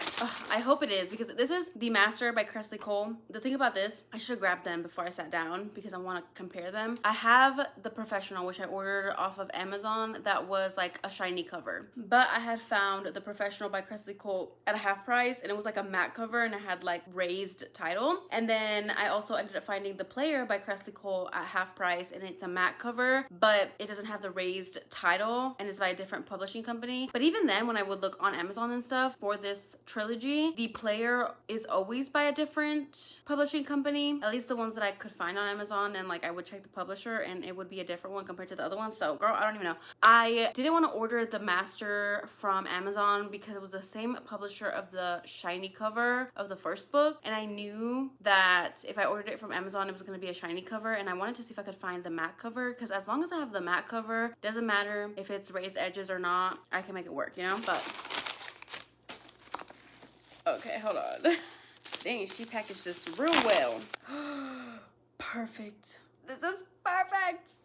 I hope it is, because this is The Master by Cressley Cole. The thing about this, I should have grabbed them before I sat down because I want to compare them. I have the Professional, which I ordered off of Amazon, that was like a shiny cover, but I had found the Professional by Cressley Cole at a half price, and it was like a matte cover and it had like raised title. And then I also ended up finding the Player by Cressley Cole at half price, and it's a matte cover, but it doesn't have the raised title and it's by a different publishing company. But even then, when I would look on Amazon and stuff for this trilogy, the Player is always by a different publishing company, at least the ones that I could find on Amazon, and like I would check the publisher and it would be a different one compared to the other ones. So girl, I don't even know. I didn't want to order the Master from Amazon because it was the same publisher of the shiny cover of the first book, and I knew that if I ordered it from Amazon it was going to be a shiny cover, and I wanted to see if I could find the matte cover, because as long as I have the matte cover, doesn't matter if it's raised edges or not, I can make it work, you know. But okay, hold on. Dang, she packaged this real well. Perfect. This is perfect.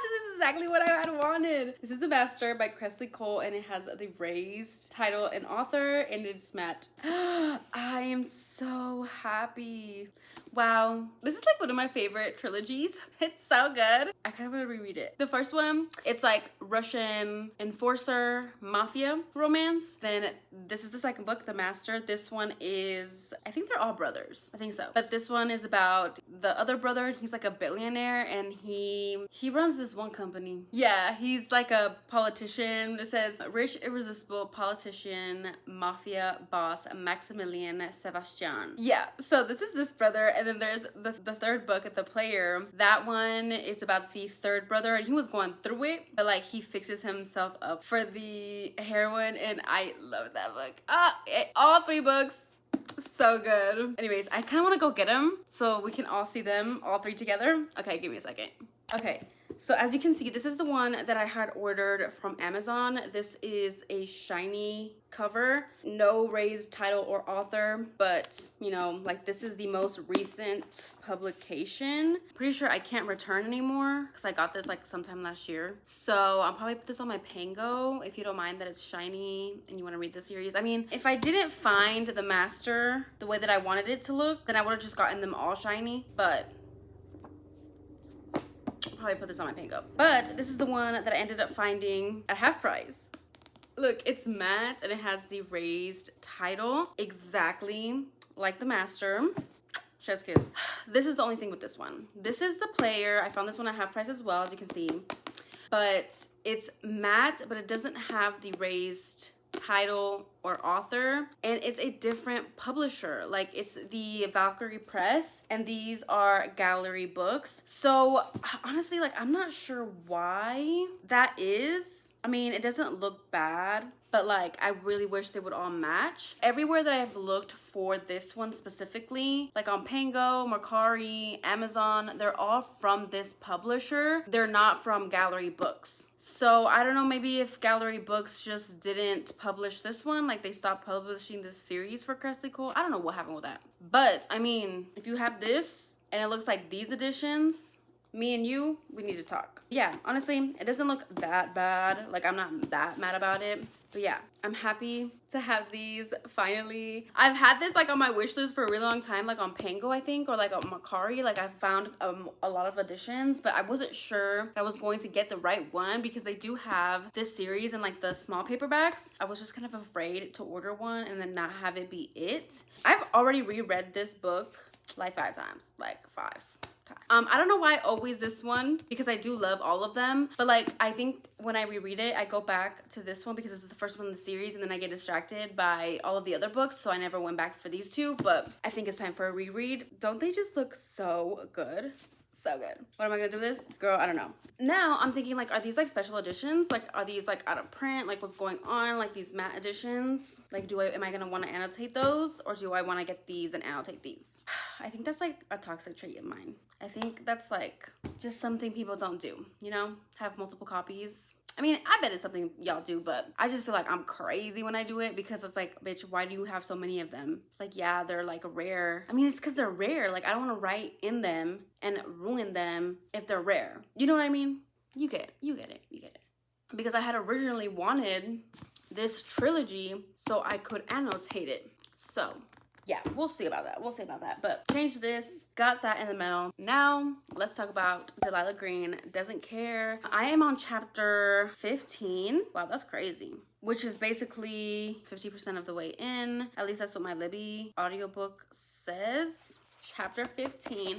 This is exactly what I had wanted. This is The Master by Cressley Cole, and it has the raised title and author, and it's matte. I am so happy. Wow, this is like one of my favorite trilogies. It's so good. I kind of want to reread it. The first one, it's like Russian enforcer mafia romance. Then this is the second book, The Master. This one is, I think they're all brothers. I think so. But this one is about the other brother. He's like a billionaire, and he runs this one company. Yeah, he's like a politician. It says rich, irresistible politician, mafia boss, Maximilian Sebastian. Yeah, so this is this brother. And then there's the third book, The Player. That one is about the third brother, and he was going through it, but like he fixes himself up for the heroine, and I love that book. All three books, so good. Anyways, I kind of want to go get them so we can all see them all three together. Okay, give me a second. Okay, So as you can see, this is the one that I had ordered from Amazon. This is a shiny cover, no raised title or author, but you know, like this is the most recent publication. Pretty sure I can't return anymore because I got this like sometime last year. So I'll probably put this on my Pango if you don't mind that it's shiny and you want to read the series. I mean, if I didn't find the master the way that I wanted it to look, then I would have just gotten them all shiny, but I'll probably put this on my Pango. But this is the one that I ended up finding at half price. Look, it's matte and it has the raised title, exactly like the master. Chef's kiss. This is the only thing with this one. This is the player. I found this one at half price as well, as you can see. But it's matte, but it doesn't have the raised title or author, and it's a different publisher. Like it's the Valkyrie Press and these are Gallery Books. So honestly, like I'm not sure why that is. I mean, it doesn't look bad, but like I really wish they would all match. Everywhere that I've looked for this one specifically, like on Pango, Mercari, Amazon, they're all from this publisher. They're not from Gallery Books. So I don't know, maybe if Gallery Books just didn't publish this one, like they stopped publishing this series for Cressley Cole. I don't know what happened with that. But I mean, if you have this and it looks like these editions, me and you, we need to talk. Yeah, honestly, it doesn't look that bad. Like I'm not that mad about it. But yeah, I'm happy to have these finally. I've had this like on my wish list for a really long time, like on Pango, I think, or like on Mercari. Like I found a lot of editions, but I wasn't sure if I was going to get the right one because they do have this series in like the small paperbacks. I was just kind of afraid to order one and then not have it be it. I've already reread this book like 5 times, like 5. I don't know why always this one, because I do love all of them, but like I think when I reread it I go back to this one because this is the first one in the series and then I get distracted by all of the other books, so I never went back for these two. But I think it's time for a reread. Don't they just look so good? So good. What am I gonna do with this? Girl, I don't know. Now I'm thinking like, are these like special editions? Like are these like out of print? Like what's going on? Like these matte editions? Like am I gonna want to annotate those, or do I want to get these and annotate these? I think that's like a toxic trait of mine. I think that's like just something people don't do, you know? Have multiple copies. I mean, I bet it's something y'all do, but I just feel like I'm crazy when I do it because it's like, bitch, why do you have so many of them? Like, yeah, they're like rare. I mean, it's because they're rare. Like, I don't want to write in them and ruin them if they're rare. You know what I mean? You get it. You get it. You get it. Because I had originally wanted this trilogy so I could annotate it. So yeah, we'll see about that. We'll see about that. But changed this, got that in the mail. Now, let's talk about Delilah Green Doesn't Care. I am on chapter 15. Wow, that's crazy. Which is basically 50% of the way in. At least that's what my Libby audiobook says. Chapter 15.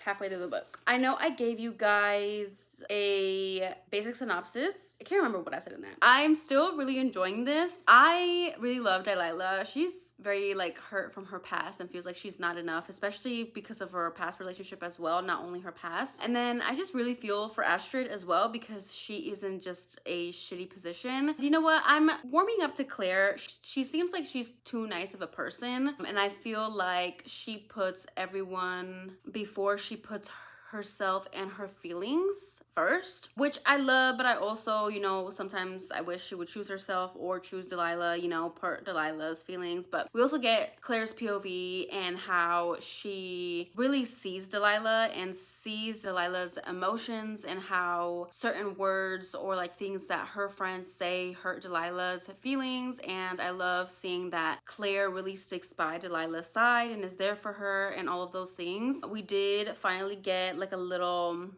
Halfway through the book. I know I gave you guys a basic synopsis. I can't remember what I said in that. I'm still really enjoying this. I really love Delilah. She's very like hurt from her past and feels like she's not enough, especially because of her past relationship as well, not only her past. And then I just really feel for Astrid as well because she is in just a shitty position. You know what? I'm warming up to Claire. She seems like she's too nice of a person, and I feel like she puts everyone before she puts herself and her feelings first, which I love, but I also, you know, sometimes I wish she would choose herself or choose Delilah, you know, per Delilah's feelings. But we also get Claire's POV and how she really sees Delilah and sees Delilah's emotions and how certain words or like things that her friends say hurt Delilah's feelings. And I love seeing that Claire really sticks by Delilah's side and is there for her and all of those things. We did finally get like a little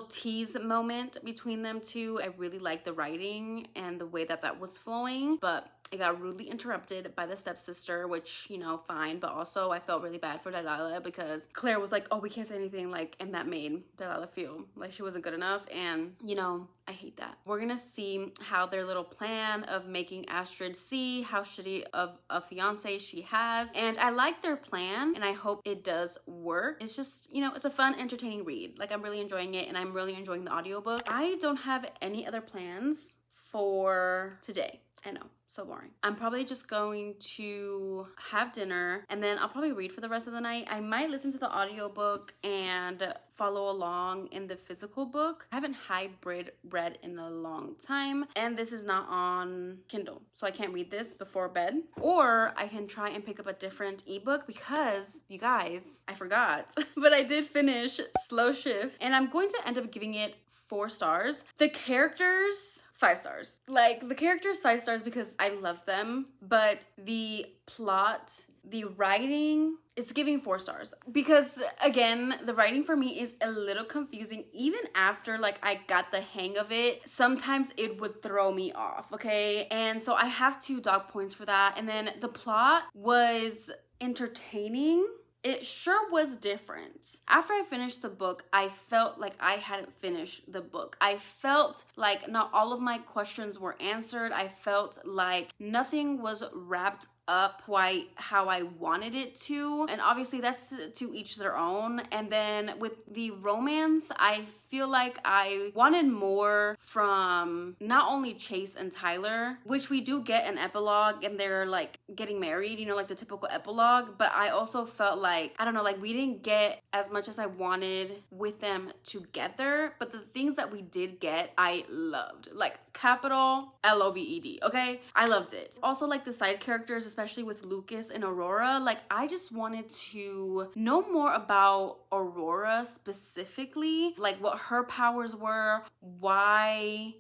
tease moment between them two. I really like the writing and the way that was flowing, but it got rudely interrupted by the stepsister, which, you know, fine. But also I felt really bad for Delilah because Claire was like, oh, we can't say anything, like, and that made Delilah feel like she wasn't good enough. And, you know, I hate that. We're gonna see how their little plan of making Astrid see how shitty of a fiance she has. And I like their plan and I hope it does work. It's just, you know, it's a fun, entertaining read. Like, I'm really enjoying it and I'm really enjoying the audiobook. I don't have any other plans for today. I know. So boring. I'm probably just going to have dinner and then I'll probably read for the rest of the night. I might listen to the audiobook and follow along in the physical book. I haven't hybrid read in a long time, and this is not on Kindle, so I can't read this before bed. Or I can try and pick up a different ebook because, you guys, I forgot, but I did finish Slow Shift and I'm going to end up giving it 4 stars. The characters, 5 stars. Like, the characters 5 stars because I love them, but the plot, the writing is giving 4 stars because, again, the writing for me is a little confusing. Even after like I got the hang of it, sometimes it would throw me off, okay? And so I have 2 dog points for that. And then the plot was entertaining. It sure was different. After I finished the book, I felt like I hadn't finished the book. I felt like not all of my questions were answered. I felt like nothing was wrapped up quite how I wanted it to. And obviously that's to each their own. And then with the romance, I feel like I wanted more from not only Chase and Tyler, which we do get an epilogue and they're like getting married, you know, like the typical epilogue. But I also felt like, I don't know, like we didn't get as much as I wanted with them together. But the things that we did get, I loved. Like capital LOVED, okay? I loved it. Also, like the side characters, especially with Lucas and Aurora, like I just wanted to know more about Aurora specifically, like what her powers were, why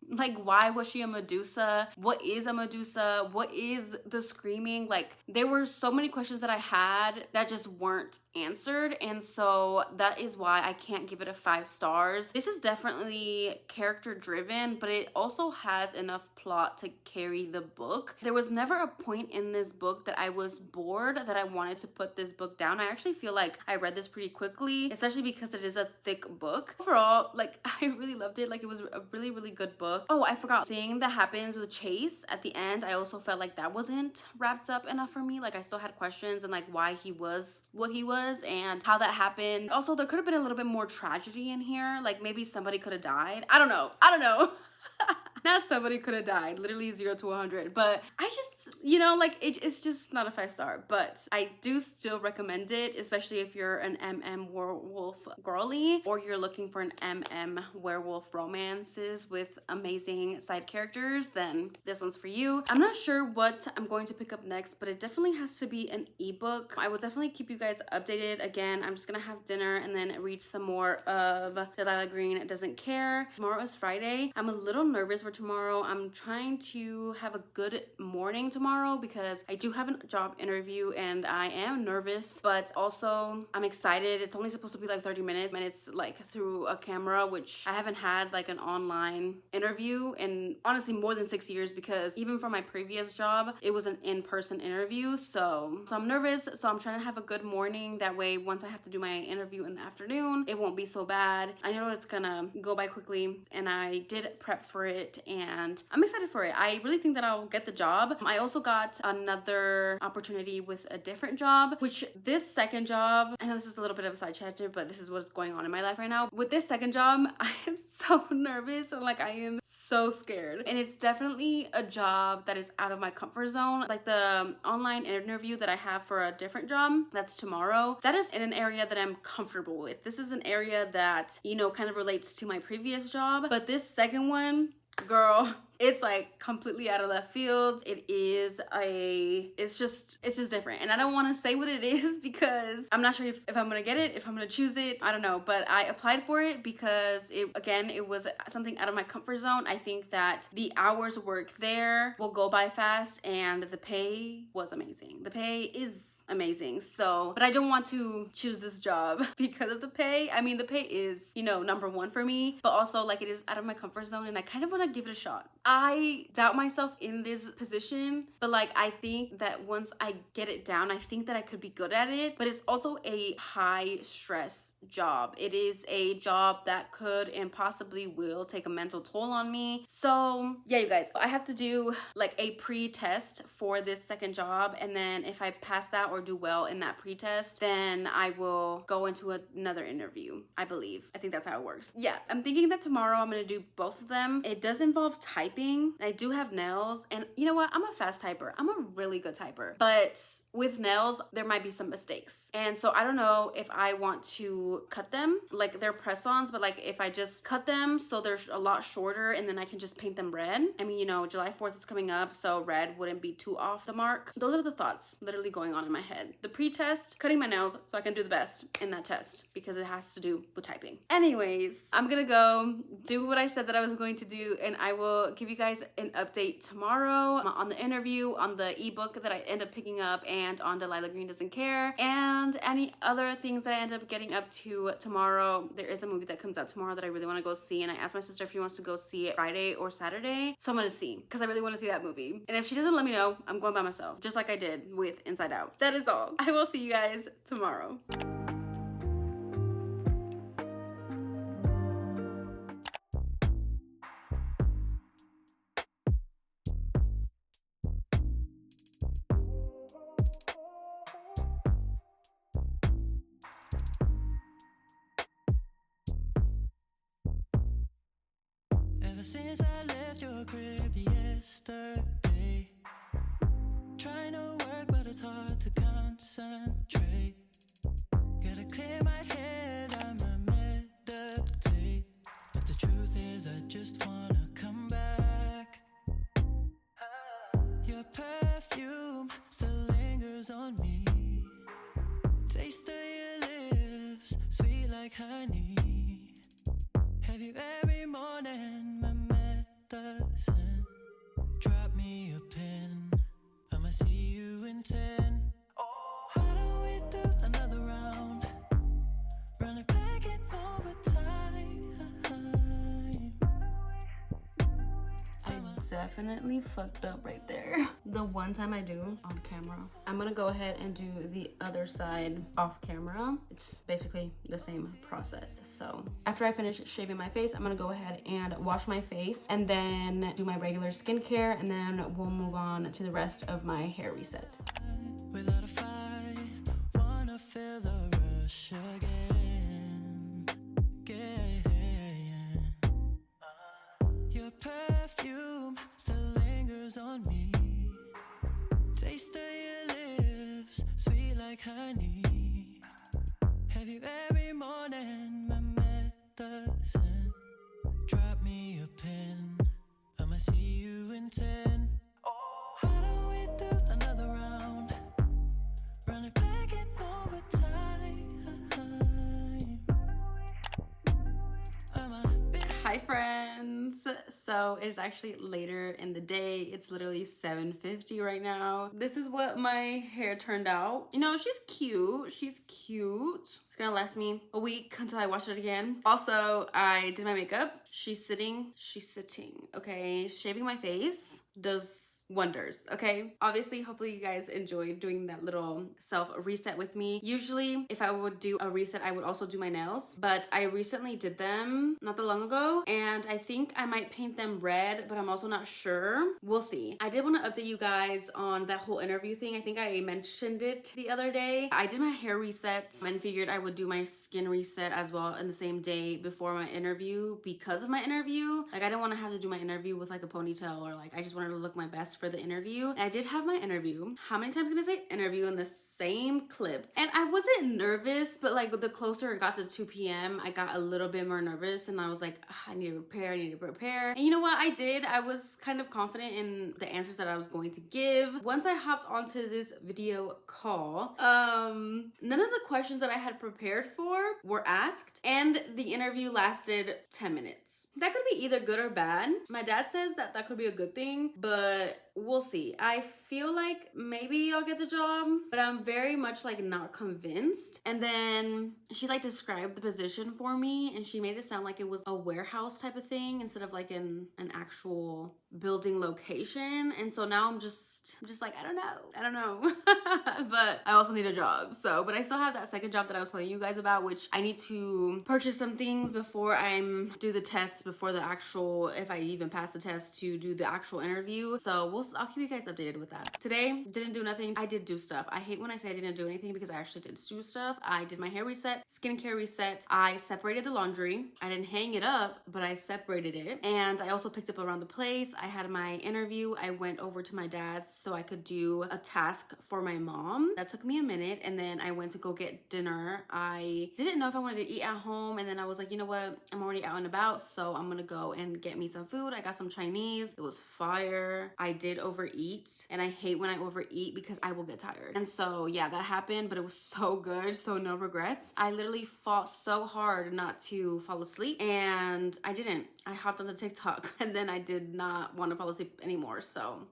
like why was she a Medusa? What is a Medusa? What is the screaming? Like there were so many questions that I had that just weren't answered, and so that is why I can't give it a 5 stars. This is definitely character driven, but it also has enough plot to carry the book. There was never a point in this book that I was bored, that I wanted to put this book down. I actually feel like I read this pretty quickly, especially because it is a thick book. Overall, like I really loved it. Like it was a really, really good book. Oh, I forgot, the thing that happens with Chase at the end, I also felt like that wasn't wrapped up enough for me. Like I still had questions and like why he was what he was and how that happened. Also, there could have been a little bit more tragedy in here. Like maybe somebody could have died. I don't know. Not somebody could have died, literally 0 to 100, but I just, you know, like it's just not a 5 star, but I do still recommend it, especially if you're an werewolf girly or you're looking for an werewolf romances with amazing side characters, then this one's for you. I'm not sure what I'm going to pick up next, but it definitely has to be an ebook. I will definitely keep you guys updated. Again, I'm just gonna have dinner and then read some more of Delilah Green Doesn't Care. Tomorrow is Friday. I'm a little nervous for tomorrow. I'm trying to have a good morning tomorrow because I do have a job interview and I am nervous, but also I'm excited. It's only supposed to be like 30 minutes and it's like through a camera, which I haven't had like an online interview in honestly more than 6 years, because even for my previous job, it was an in-person interview. So I'm nervous. So I'm trying to have a good morning. That way, once I have to do my interview in the afternoon, it won't be so bad. I know it's gonna go by quickly and I did prep for it and I'm excited for it. I really think that I'll get the job. I also got another opportunity with a different job, which this second job, I know this is a little bit of a side tangent, but this is what's going on in my life right now. With this second job, I am so nervous and like I am so scared. And it's definitely a job that is out of my comfort zone. Like the online interview that I have for a different job, that's tomorrow, that is in an area that I'm comfortable with. This is an area that, you know, kind of relates to my previous job, but this second one, girl, it's like completely out of left field. It's just different. And I don't want to say what it is because I'm not sure if I'm gonna get it, if I'm gonna choose it. I don't know. But I applied for it because it was something out of my comfort zone. I think that the hours worked there will go by fast and the pay was amazing. The pay is amazing. So, but I don't want to choose this job because of the pay. I mean, the pay is, you know, number one for me, but also like it is out of my comfort zone and I kind of want to give it a shot. I doubt myself in this position, but like I think that once I get it down, I think that I could be good at it. But it's also a high stress job. It is a job that could and possibly will take a mental toll on me. So yeah, you guys, I have to do like a pre-test for this second job, and then if I pass that or do well in that pre-test, then I will go into another interview, I believe. I think that's how it works. Yeah, I'm thinking that tomorrow I'm gonna do both of them. It does involve typing. I do have nails, and you know what? I'm a fast typer. I'm a really good typer, but with nails, there might be some mistakes. And so I don't know if I want to cut them, like they're press-ons, but like if I just cut them so they're a lot shorter and then I can just paint them red. I mean, you know, July 4th is coming up, so red wouldn't be too off the mark. Those are the thoughts literally going on in my head. The pre-test, cutting my nails so I can do the best in that test because it has to do with typing. Anyways, I'm gonna go do what I said that I was going to do, and I will give you guys an update tomorrow on the interview, on the ebook that I end up picking up, and on Delilah Green Doesn't Care, and any other things that I end up getting up to tomorrow. There is a movie that comes out tomorrow that I really want to go see, and I asked my sister if she wants to go see it Friday or Saturday, so I'm gonna see because I really want to see that movie. And if she doesn't let me know, I'm going by myself, just like I did with Inside Out. That is all. I will see you guys tomorrow. Ever since I left your crib yesterday, trying to work but it's hard to concentrate. Gotta clear my head, I'ma meditate. But the truth is I just wanna come back. Your perfume still lingers on me. Taste of your lips, sweet like honey. Have you every morning, my medicine? Drop me a pin, I'ma see you in 10. Why don't we do another round? Run it back in overtime. I definitely fucked up right there. The one time I do on camera. I'm gonna go ahead and do the other side off camera. It's basically the same process. So after I finish shaving my face, I'm gonna go ahead and wash my face and then do my regular skincare, and then we'll move on to the rest of my hair reset. Without a fight, wanna feel the rush again. Your perfume still lingers on me. Taste of your lips, sweet like honey. Have you every morning, my medicine? Drop me a pin, I'ma see you in 10. Why don't we do another round? Run it back in overtime. Hi friends. So it's actually later in the day. It's literally 7:50 right now. This is what my hair turned out. You know, she's cute. She's cute. It's gonna last me a week until I wash it again. Also, I did my makeup. She's sitting, okay? Shaving my face does wonders, okay? Obviously, hopefully you guys enjoyed doing that little self reset with me. Usually, if I would do a reset, I would also do my nails, but I recently did them not that long ago, and I think I might paint them red, but I'm also not sure. We'll see. I did want to update you guys on that whole interview thing. I think I mentioned it the other day. I did my hair reset and figured I would do my skin reset as well in the same day before my interview because of my interview. Like, I didn't want to have to do my interview with like a ponytail, or like I just wanted to look my best for the interview. And I did have my interview. How many times can I say interview in the same clip? And I wasn't nervous, but like the closer it got to 2 p.m., I got a little bit more nervous, and I was like, I need to prepare. And you know what I did? I was kind of confident in the answers that I was going to give. Once I hopped onto this video call, none of the questions that I had prepared for were asked, and the interview lasted 10 minutes. That could be either good or bad. My dad says that that could be a good thing, but we'll see. I feel like maybe I'll get the job, but I'm very much like not convinced. And then she like described the position for me, and she made it sound like it was a warehouse type of thing instead of like an actual building location. And so now I'm just like, I don't know. But I also need a job. So, but I still have that second job that I was telling you guys about, which I need to purchase some things before I'm do the test, before the actual, if I even pass the test, to do the actual interview. So I'll keep you guys updated with that. Today, didn't do nothing. I did do stuff. I hate when I say I didn't do anything because I actually did do stuff. I did my hair reset, skincare reset. I separated the laundry. I didn't hang it up, but I separated it. And I also picked up around the place. I had my interview. I went over to my dad's so I could do a task for my mom. That took me a minute. And then I went to go get dinner. I didn't know if I wanted to eat at home. And then I was like, you know what? I'm already out and about, so I'm gonna go and get me some food. I got some Chinese. It was fire. I did overeat, and I hate when I overeat because I will get tired. And so yeah, that happened, but it was so good, so no regrets. I literally fought so hard not to fall asleep, and I didn't. I hopped onto TikTok, and then I did not want to fall asleep anymore. So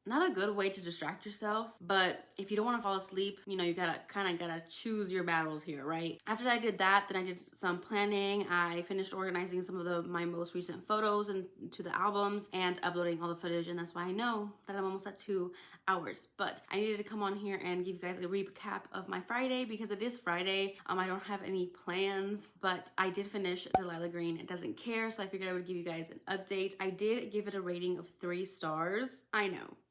not a good way to distract yourself, but if you don't want to fall asleep, you know, you gotta choose your battles here, right? After I did that, then I did some planning. I finished organizing some of my most recent photos into the albums and uploading all the footage, and that's why I know that I'm almost at 2 hours. But I needed to come on here and give you guys a recap of my Friday because it is Friday. I don't have any plans, but I did finish Delilah Green It Doesn't Care, so I figured I would give you guys an update. I did give it a rating of 3 stars.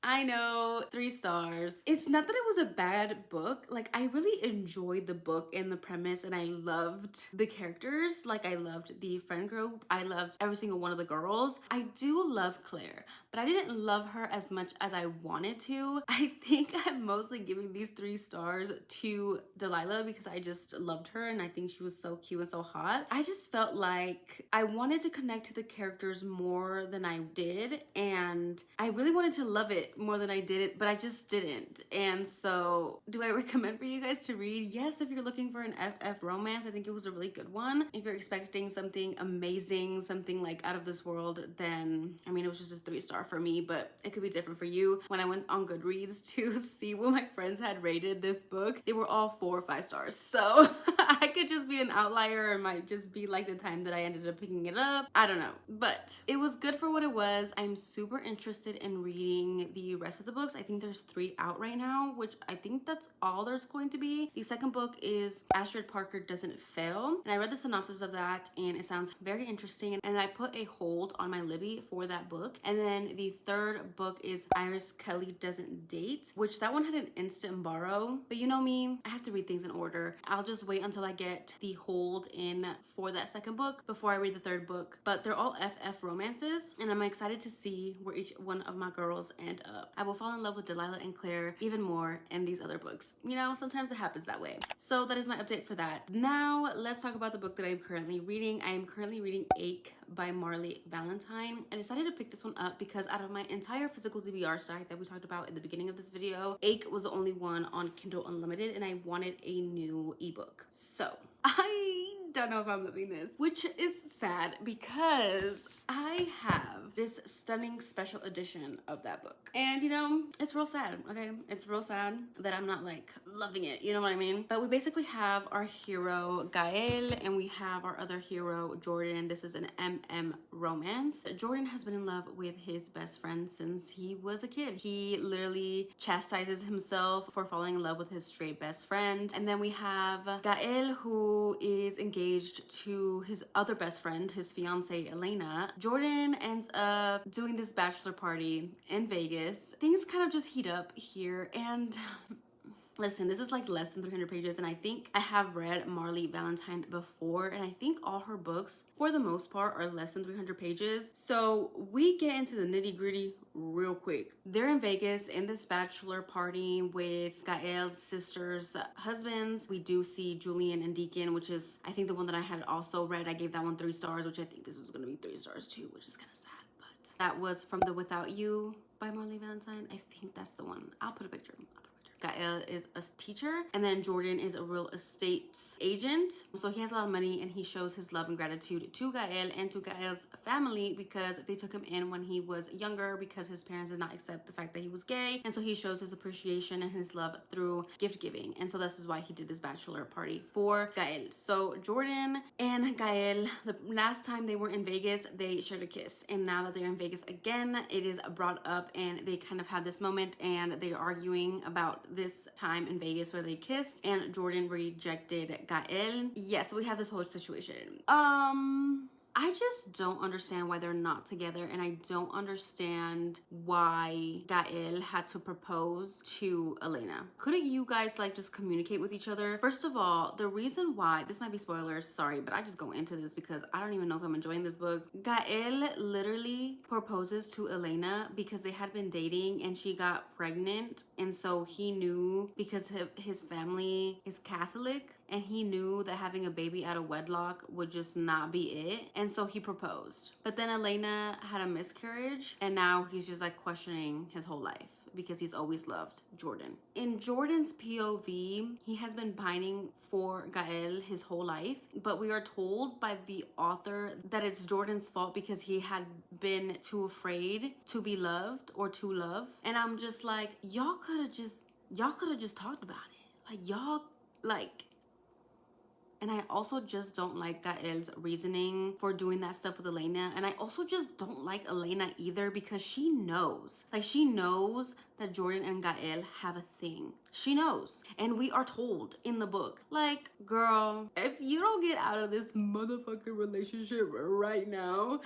I know, 3 stars. It's not that it was a bad book. Like, I really enjoyed the book and the premise, and I loved the characters. Like, I loved the friend group. I loved every single one of the girls. I do love Claire, but I didn't love her as much as I wanted to. I think I'm mostly giving these 3 stars to Delilah because I just loved her, and I think she was so cute and so hot. I just felt like I wanted to connect to the characters more than I did, and I really wanted to love it more than I did it, but I just didn't. And so do I recommend for you guys to read? Yes, if you're looking for an FF romance, I think it was a really good one. If you're expecting something amazing, something like out of this world, then I mean, it was just a 3-star for me, but it could be different for you. When I went on Goodreads to see what my friends had rated this book, they were all 4 or 5 stars. So I could just be an outlier, or it might just be like the time that I ended up picking it up. I don't know, but it was good for what it was. I'm super interested in reading the rest of the books. I think there's 3 out right now, which I think that's all there's going to be. The second book is Astrid Parker Doesn't Fail, and I read the synopsis of that and it sounds very interesting, and I put a hold on my Libby for that book. And then the third book is Iris Kelly Doesn't Date, which that one had an instant borrow, but you know me, I have to read things in order. I'll just wait until I get the hold in for that second book before I read the third book. But they're all FF romances, and I'm excited to see where each one of my girls end up. I will fall in love with Delilah and Claire even more in these other books. You know, sometimes it happens that way. So that is my update for that. Now let's talk about the book that I'm currently reading. I am currently reading Ache by Marley Valentine. I decided to pick this one up because out of my entire physical TBR site that we talked about in the beginning of this video, Ache was the only one on Kindle Unlimited, and I wanted a new ebook. So I don't know if I'm loving this, which is sad because I have this stunning special edition of that book. And you know, it's real sad, okay? It's real sad that I'm not like loving it, you know what I mean? But we basically have our hero Gael and we have our other hero Jordan. This is an MM romance. Jordan has been in love with his best friend since he was a kid. He literally chastises himself for falling in love with his straight best friend. And then we have Gael, who is engaged to his other best friend, his fiance Elena. Jordan ends up doing this bachelor party in Vegas. Things kind of just heat up here, and listen, this is like less than 300 pages, and I think I have read Marley Valentine before, and I think all her books, for the most part, are less than 300 pages. So we get into the nitty-gritty real quick. They're in Vegas in this bachelor party with Gael's sister's husbands. We do see Julian and Deacon, which is, I think, the one that I had also read. I gave that one 3 stars, which I think this was going to be 3 stars too, which is kind of sad. But that was from the Without You by Marley Valentine. I think that's the one. I'll put a picture. Gael is a teacher, and then Jordan is a real estate agent. So he has a lot of money, and he shows his love and gratitude to Gael and to Gael's family because they took him in when he was younger because his parents did not accept the fact that he was gay. And so he shows his appreciation and his love through gift giving. And so this is why he did this bachelor party for Gael. So Jordan and Gael, the last time they were in Vegas, they shared a kiss. And now that they're in Vegas again, it is brought up and they kind of have this moment and they're arguing about this time in Vegas where they kissed and Jordan rejected Gael. Yes, we have this whole situation. I just don't understand why they're not together, and I don't understand why Gael had to propose to Elena. Couldn't you guys like just communicate with each other? First of all, the reason why, this might be spoilers, sorry, but I just go into this because I don't even know if I'm enjoying this book. Gael literally proposes to Elena because they had been dating and she got pregnant, and so he knew because his family is Catholic and he knew that having a baby out of wedlock would just not be it. And so he proposed. But then Elena had a miscarriage and now he's just like questioning his whole life because he's always loved Jordan. In Jordan's POV, he has been pining for Gael his whole life, but we are told by the author that it's Jordan's fault because he had been too afraid to be loved or to love. And I'm just like, y'all could have just talked about it. Like y'all, like, and I also just don't like Gael's reasoning for doing that stuff with Elena. And I also just don't like Elena either because she knows. Like, she knows that Jordan and Gael have a thing. She knows. And we are told in the book, like, girl, if you don't get out of this motherfucking relationship right now...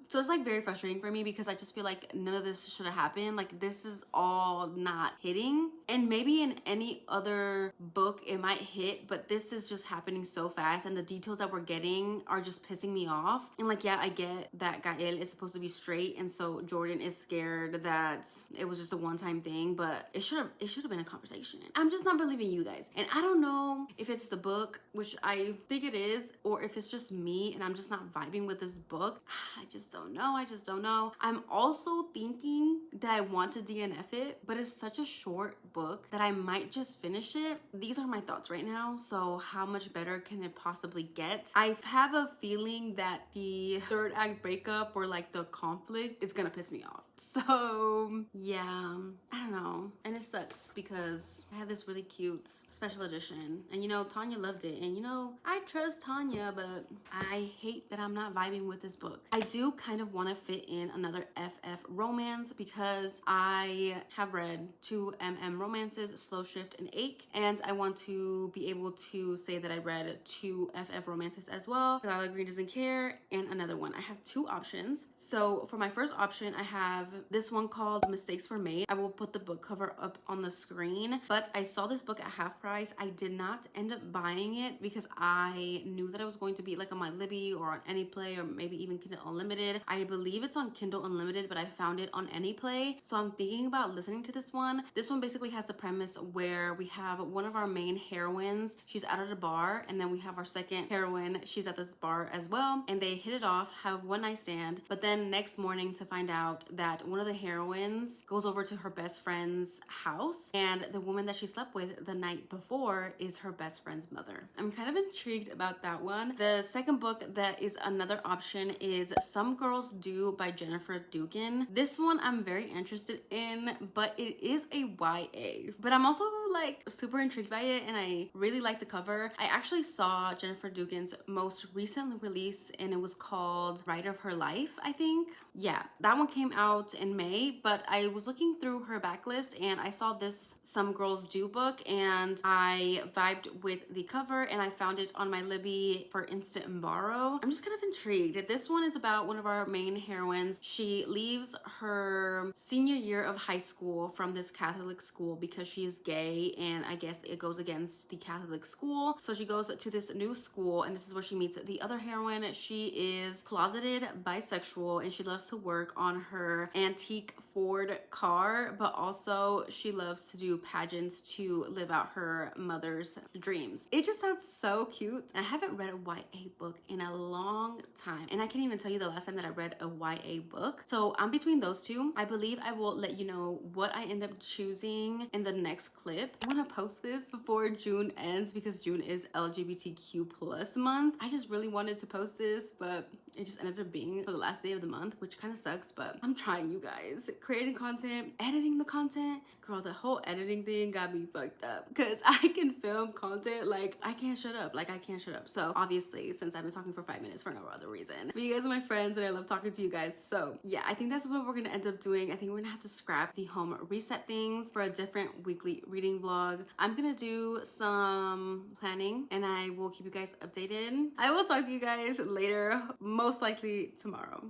So it's like very frustrating for me because I just feel like none of this should have happened. Like, this is all not hitting. And maybe in any other book it might hit, but this is just happening so fast and the details that we're getting are just pissing me off. And like, yeah, I get that Gael is supposed to be straight and so Jordan is scared that it was just a one-time thing, but it should have been a conversation. I'm just not believing you guys. And I don't know if it's the book, which I think it is, or if it's just me and I'm just not vibing with this book. I just don't know. I'm also thinking that I want to DNF it, but it's such a short book that I might just finish it. These are my thoughts right now. So how much better can it possibly get? I have a feeling that the third act breakup or like the conflict is gonna piss me off. So yeah, I don't know. And it sucks because I have this really cute special edition and you know, Tanya loved it and you know, I trust Tanya, but I hate that I'm not vibing with this book. I do kind of want to fit in another FF romance because I have read 2 MM romances, Slow Shift and Ache, and I want to be able to say that I read 2 FF romances as well. Lala Green Doesn't Care and another one. I have 2 options. So for my first option, I have this one called Mistakes Were Made. I will put the book cover up on the screen, but I saw this book at half price. I did not end up buying it because I knew that it was going to be like on my Libby or on Anyplay or maybe even Kindle Unlimited. I believe it's on Kindle Unlimited, but I found it on Anyplay. So I'm thinking about listening to this one. This one basically has the premise where we have one of our main heroines. She's out at a bar, and then we have our second heroine. She's at this bar as well, and they hit it off, have one night stand, but then next morning to find out that one of the heroines goes over to her best friend's house, and the woman that she slept with the night before is her best friend's mother. I'm kind of intrigued about that one. The second book that is another option is Some Girls Do by Jennifer Dugan. This one I'm very interested in, but it is a YA. But I'm also like super intrigued by it and I really like the cover. I actually saw Jennifer Dugan's most recent release and it was called Ride of Her Life, I think. Yeah, that one came out in May, but I was looking through her backlist and I saw this Some Girls Do book and I vibed with the cover and I found it on my Libby for instant and borrow. I'm just kind of intrigued. This one is about one of our main heroines. She leaves her senior year of high school from this Catholic school because she's gay and I guess it goes against the Catholic school. So she goes to this new school and this is where she meets the other heroine. She is closeted bisexual and she loves to work on her antique Ford car, but also she loves to do pageants to live out her mother's dreams. It just sounds so cute. I haven't read a YA book in a long time and I can't even tell you the last time that I read a YA book. So I'm between those two. I believe I will let you know what I end up choosing in the next clip. I want to post this before June ends because June is LGBTQ plus month. I just really wanted to post this, but it just ended up being for the last day of the month, which kind of sucks, but I'm trying, you guys. Creating content, editing the content. Girl, the whole editing thing got me fucked up because I can film content like I can't shut up. Like I can't shut up. So obviously, since I've been talking for 5 minutes for no other reason, but you guys are my friends and I love talking to you guys. So yeah, I think that's what we're gonna end up doing. I think we're gonna have to scrap the home reset things for a different weekly reading vlog. I'm gonna do some planning and I will keep you guys updated. I will talk to you guys later, most likely tomorrow.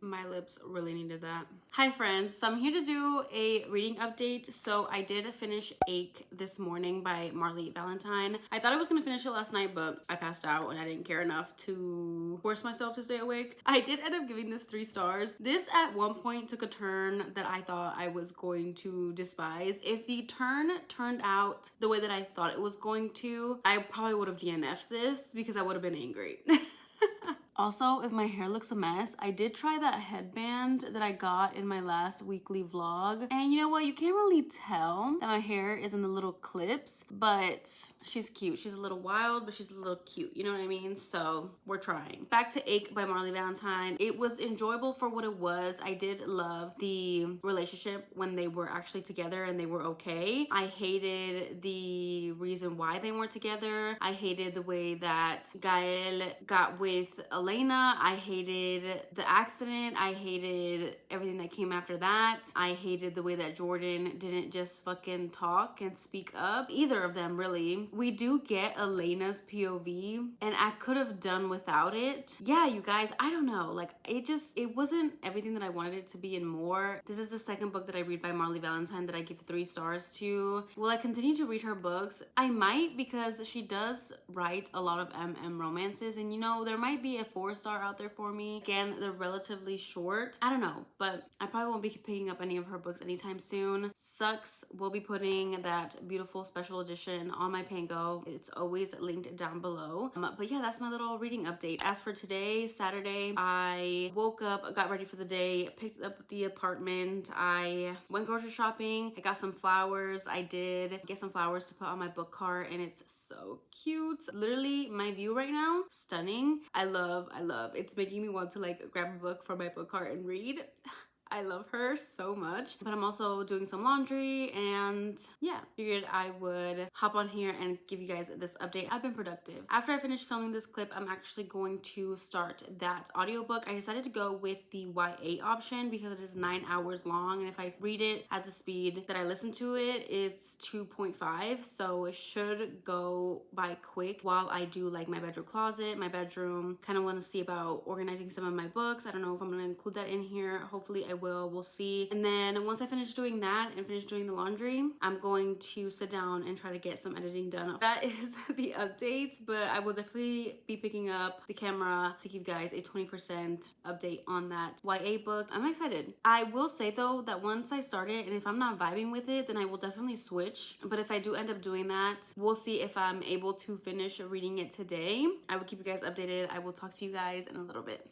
My lips really needed that. Hi friends, so I'm here to do a reading update. So I did finish Ache this morning by Marley Valentine. I thought I was gonna finish it last night, but I passed out and I didn't care enough to force myself to stay awake. I did end up giving this 3 stars. This at one point took a turn that I thought I was going to despise. If the turn turned out the way that I thought it was going to, I probably would have DNF'd this because I would have been angry. Also, if my hair looks a mess, I did try that headband that I got in my last weekly vlog. And you know what? You can't really tell that my hair is in the little clips, but she's cute. She's a little wild, but she's a little cute. You know what I mean? So we're trying. Back to Ache by Marley Valentine. It was enjoyable for what it was. I did love the relationship when they were actually together and they were okay. I hated the reason why they weren't together. I hated the way that Gael got with Elena. I hated the accident. I hated everything that came after that. I hated the way that Jordan didn't just fucking talk and speak up. Either of them, really. We do get Elena's POV, and I could have done without it. Yeah, you guys, I don't know. Like, it wasn't everything that I wanted it to be and more. This is the second book that I read by Marley Valentine that I give 3 stars to. Will I continue to read her books? I might, because she does write a lot of MM romances, and you know, there might be a 4-star out there for me. Again, they're relatively short. I don't know, but I probably won't be picking up any of her books anytime soon. Sucks. We'll be putting that beautiful special edition on my Pango. It's always linked down below. But yeah, that's my little reading update. As for today, Saturday, I woke up, got ready for the day, picked up the apartment. I went grocery shopping. I got some flowers. I did get some flowers to put on my book cart, and it's so cute. Literally, my view right now, stunning. I love. It's making me want to like grab a book from my book cart and read. I love her so much. But I'm also doing some laundry, and yeah, figured I would hop on here and give you guys this update. I've been productive. After I finish filming this clip, I'm actually going to start that audiobook. I decided to go with the YA option because it is 9 hours long, and if I read it at the speed that I listen to it, it's 2.5, so it should go by quick while I do like my bedroom closet, my bedroom. Kind of want to see about organizing some of my books. I don't know if I'm going to include that in here. Hopefully I will. We'll see. And then once I finish doing that and finish doing the laundry, I'm going to sit down and try to get some editing done. That is the update, but I will definitely be picking up the camera to give you guys a 20% update on that YA book. I'm excited. I will say though that once I start it, and if I'm not vibing with it, then I will definitely switch. But if I do end up doing that, we'll see if I'm able to finish reading it today. I will keep you guys updated. I will talk to you guys in a little bit.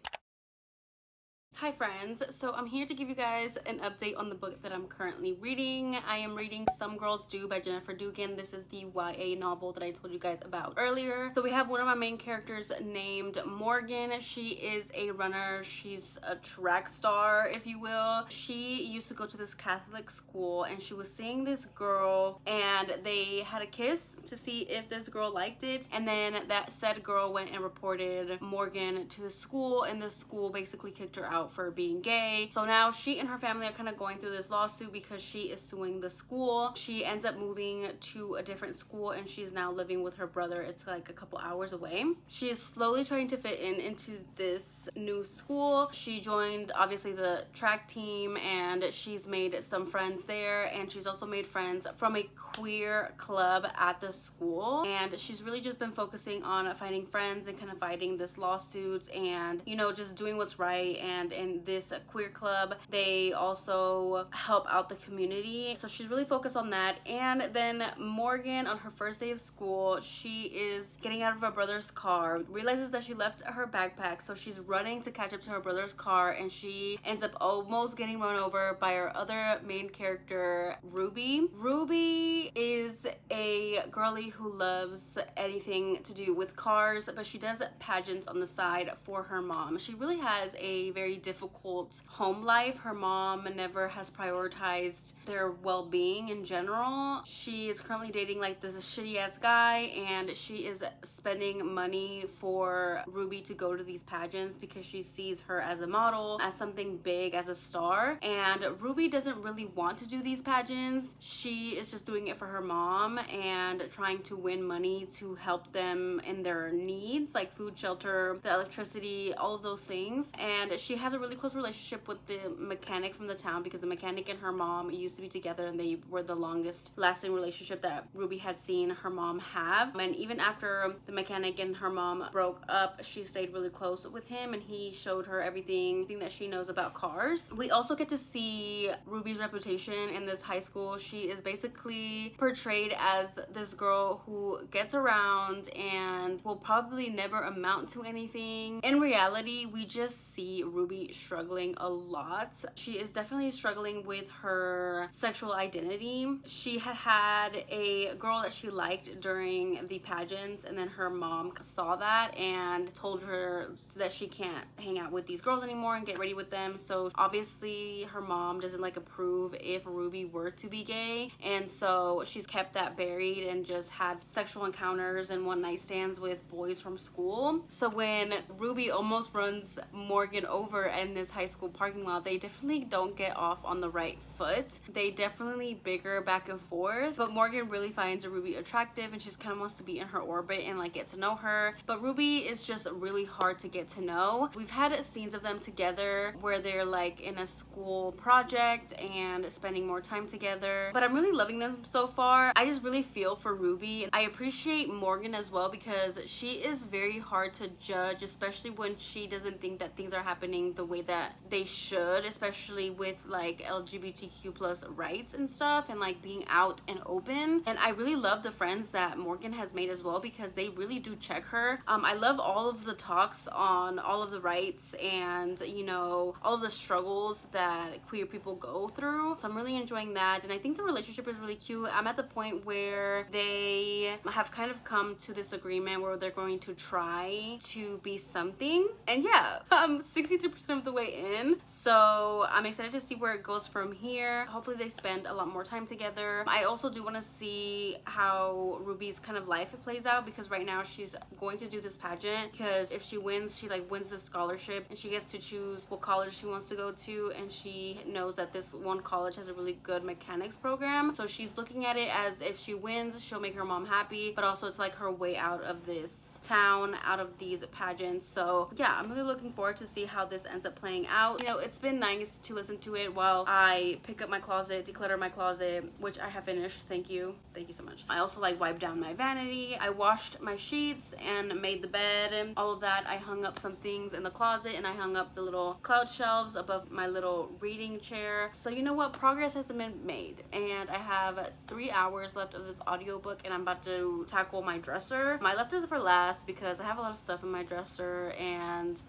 Hi friends, so I'm here to give you guys an update on the book that I'm currently reading. I am reading Some Girls Do by Jennifer Dugan. This is the YA novel that I told you guys about earlier. So we have one of my main characters named Morgan. She is a runner. She's a track star, if you will. She used to go to this Catholic school, and she was seeing this girl, and they had a kiss to see if this girl liked it, and then that said girl went and reported Morgan to the school, and the school basically kicked her out for being gay. So now she and her family are kind of going through this lawsuit because she is suing the school. She ends up moving to a different school, and she's now living with her brother. It's like a couple hours away. She is slowly trying to fit into this new school. She joined obviously the track team, and she's made some friends there, and she's also made friends from a queer club at the school, and she's really just been focusing on finding friends and kind of fighting this lawsuit and, you know, just doing what's right and and in this queer club they also help out the community. So she's really focused on that. And then Morgan, on her first day of school, she is getting out of her brother's car, realizes that she left her backpack, so she's running to catch up to her brother's car, and she ends up almost getting run over by our other main character, Ruby. Ruby is a girly who loves anything to do with cars, but she does pageants on the side for her mom. She really has a very difficult home life. Her mom never has prioritized their well-being in general. She is currently dating like this shitty ass guy, and she is spending money for Ruby to go to these pageants because she sees her as a model, as something big, as a star. And Ruby doesn't really want to do these pageants. She is just doing it for her mom and trying to win money to help them in their needs, like food, shelter, the electricity, all of those things. And she has a really close relationship with the mechanic from the town, because the mechanic and her mom used to be together, and they were the longest lasting relationship that Ruby had seen her mom have. And even after the mechanic and her mom broke up, she stayed really close with him, and he showed her everything that she knows about cars. We also get to see Ruby's reputation in this high school. She is basically portrayed as this girl who gets around and will probably never amount to anything. In reality, we just see Ruby struggling a lot. She is definitely struggling with her sexual identity. She had a girl that she liked during the pageants, and then her mom saw that and told her that she can't hang out with these girls anymore and get ready with them. So obviously her mom doesn't like approve if Ruby were to be gay, and so she's kept that buried and just had sexual encounters and one night stands with boys from school. So when Ruby almost runs Morgan over in this high school parking lot, they definitely don't get off on the right foot. They definitely bicker back and forth, but Morgan really finds Ruby attractive, and she kind of wants to be in her orbit and like get to know her. But Ruby is just really hard to get to know. We've had scenes of them together where they're like in a school project and spending more time together, but I'm really loving them so far. I just really feel for Ruby. I appreciate Morgan as well, because she is very hard to judge, especially when she doesn't think that things are happening the way that they should, especially with like LGBTQ plus rights and stuff, and like being out and open. And I really love the friends that Morgan has made as well, because they really do check her. I love all of the talks on all of the rights and, you know, all of the struggles that queer people go through. So I'm really enjoying that, and I think the relationship is really cute. I'm at the point where they have kind of come to this agreement where they're going to try to be something. And yeah, I'm 63% of the way in, so I'm excited to see where it goes from here. Hopefully they spend a lot more time together. I also do want to see how Ruby's kind of life plays out, because right now she's going to do this pageant, because if she wins, she like wins the scholarship and she gets to choose what college she wants to go to, and she knows that this one college has a really good mechanics program. So she's looking at it as if she wins, she'll make her mom happy, but also it's like her way out of this town, out of these pageants. So yeah, I'm really looking forward to see how this ends up playing out. You know, it's been nice to listen to it while I pick up my closet, declutter my closet, which I have finished. Thank you so much. I also like wiped down my vanity, I washed my sheets and made the bed and all of that. I hung up some things in the closet, and I hung up the little cloud shelves above my little reading chair. So you know what, progress has been made, and I have 3 hours left of this audiobook, and I'm about to tackle my dresser. I left it for last because I have a lot of stuff in my dresser, and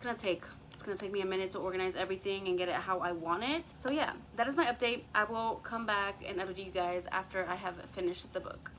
it's gonna take me a minute to organize everything and get it how I want it. So yeah, that is my update. I will come back and update you guys after I have finished the book.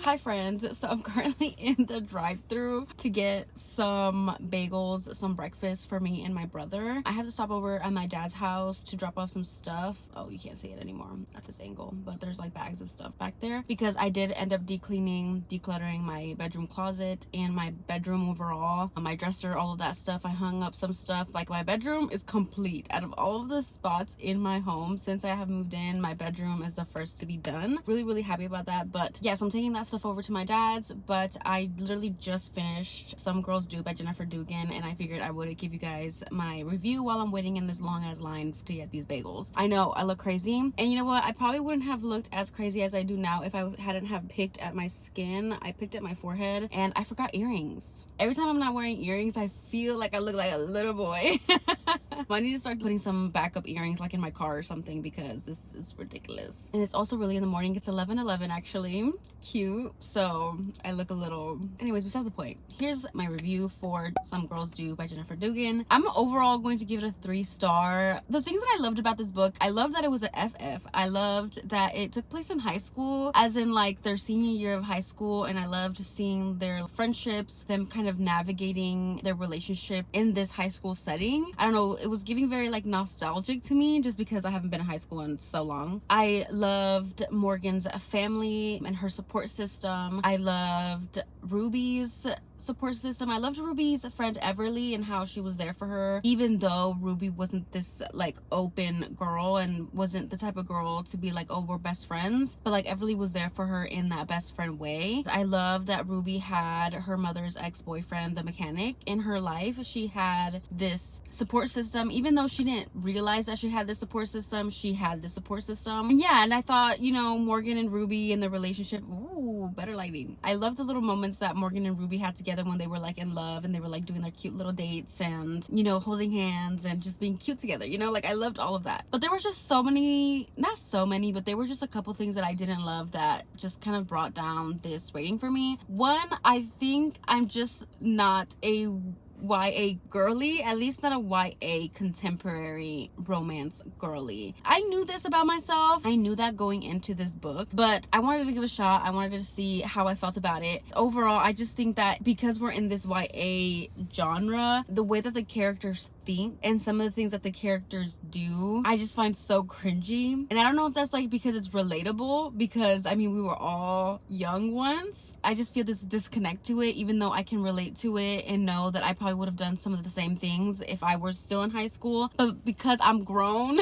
Hi friends, so I'm currently in the drive-thru to get some bagels, some breakfast for me and my brother. I had to stop over at my dad's house to drop off some stuff. Oh, you can't see it anymore at this angle, but there's like bags of stuff back there, because I did end up decluttering my bedroom closet and my bedroom overall, my dresser, all of that stuff. I hung up some stuff. Like, my bedroom is complete. Out of all of the spots in my home since I have moved in, my bedroom is the first to be done. Really happy about that. But yeah, so I'm taking that stuff stuff over to my dad's, but I literally just finished Some Girls Do by Jennifer Dugan, and I figured I would give you guys my review while I'm waiting in this long ass line to get these bagels. I know I look crazy, and you know what, I probably wouldn't have looked as crazy as I do now if I hadn't have picked at my skin. I picked at my forehead, and I forgot earrings. Every time I'm not wearing earrings, I feel like I look like a little boy. I need to start putting some backup earrings like in my car or something, because this is ridiculous. And it's also really in the morning. It's 11:11 actually. Cute. So I look a little, anyways, besides the point. Here's my review for Some Girls Do by Jennifer Dugan. I'm overall going to give it a 3-star. The things that I loved about this book, I loved that it was a FF. I loved that it took place in high school, as in like their senior year of high school, and I loved seeing their friendships, them kind of navigating their relationship in this high school setting. I don't know, it was giving very like nostalgic to me, just because I haven't been in high school in so long. I loved Morgan's family and her support system. I loved Ruby's support system. I loved Ruby's friend Everly and how she was there for her, even though Ruby wasn't this like open girl and wasn't the type of girl to be like, oh, we're best friends, but like Everly was there for her in that best friend way. I love that Ruby had her mother's ex-boyfriend, the mechanic, in her life. She had this support system, even though she didn't realize that she had this support system, she had this support system. And yeah, and I thought, you know, Morgan and Ruby and the relationship, ooh, better lighting. I love the little moments that Morgan and Ruby had together when they were like in love and they were like doing their cute little dates and, you know, holding hands and just being cute together, you know, like I loved all of that. But there was just so many, not so many, but there were just a couple things that I didn't love that just kind of brought down this rating for me. One, I think I'm just not a YA girly, at least not a YA contemporary romance girly. I knew this about myself. I knew that going into this book, but I wanted to give a shot. I wanted to see how I felt about it. Overall, I just think that because we're in this YA genre, the way that the characters think and some of the things that the characters do, I just find so cringy. And I don't know if that's like because it's relatable, because I mean we were all young once. I just feel this disconnect to it, even though I can relate to it and know that I probably would have done some of the same things if I were still in high school, but because I'm grown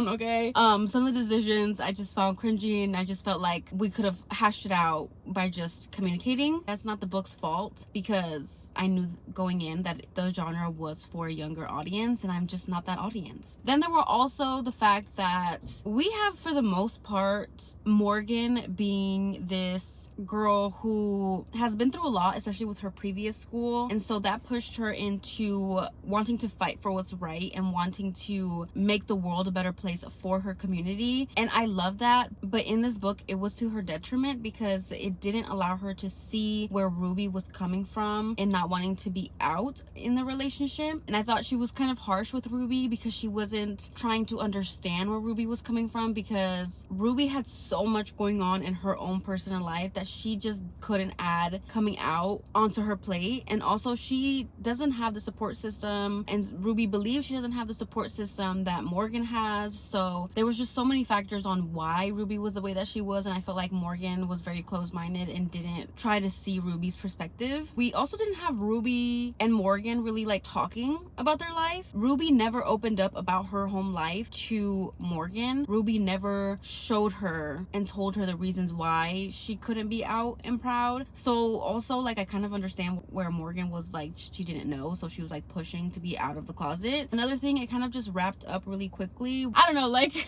okay, some of the decisions I just found cringy, and I just felt like we could have hashed it out by just communicating. That's not the book's fault, because I knew going in that the genre was for a younger audience, and I'm just not that audience. Then there were also the fact that we have, for the most part, Morgan being this girl who has been through a lot, especially with her previous school, and so that pushed her into wanting to fight for what's right and wanting to make the world a better place for her community. And I love that, but in this book it was to her detriment, because it didn't allow her to see where Ruby was coming from and not wanting to be out in the relationship. And I thought she was kind of harsh with Ruby, because she wasn't trying to understand where Ruby was coming from, because Ruby had so much going on in her own personal life that she just couldn't add coming out onto her plate. And also she doesn't have the support system, and Ruby believes she doesn't have the support system that Morgan has. So there was just so many factors on why Ruby was the way that she was, and I felt like Morgan was very closed-minded and didn't try to see Ruby's perspective. We also didn't have Ruby and Morgan really like talking about their life. Ruby never opened up about her home life to Morgan. Ruby never showed her and told her the reasons why she couldn't be out and proud. So also, like, I kind of understand where Morgan was like, she didn't know, so she was like pushing to be out of the closet. Another thing, it kind of just wrapped up really quickly. I don't know, like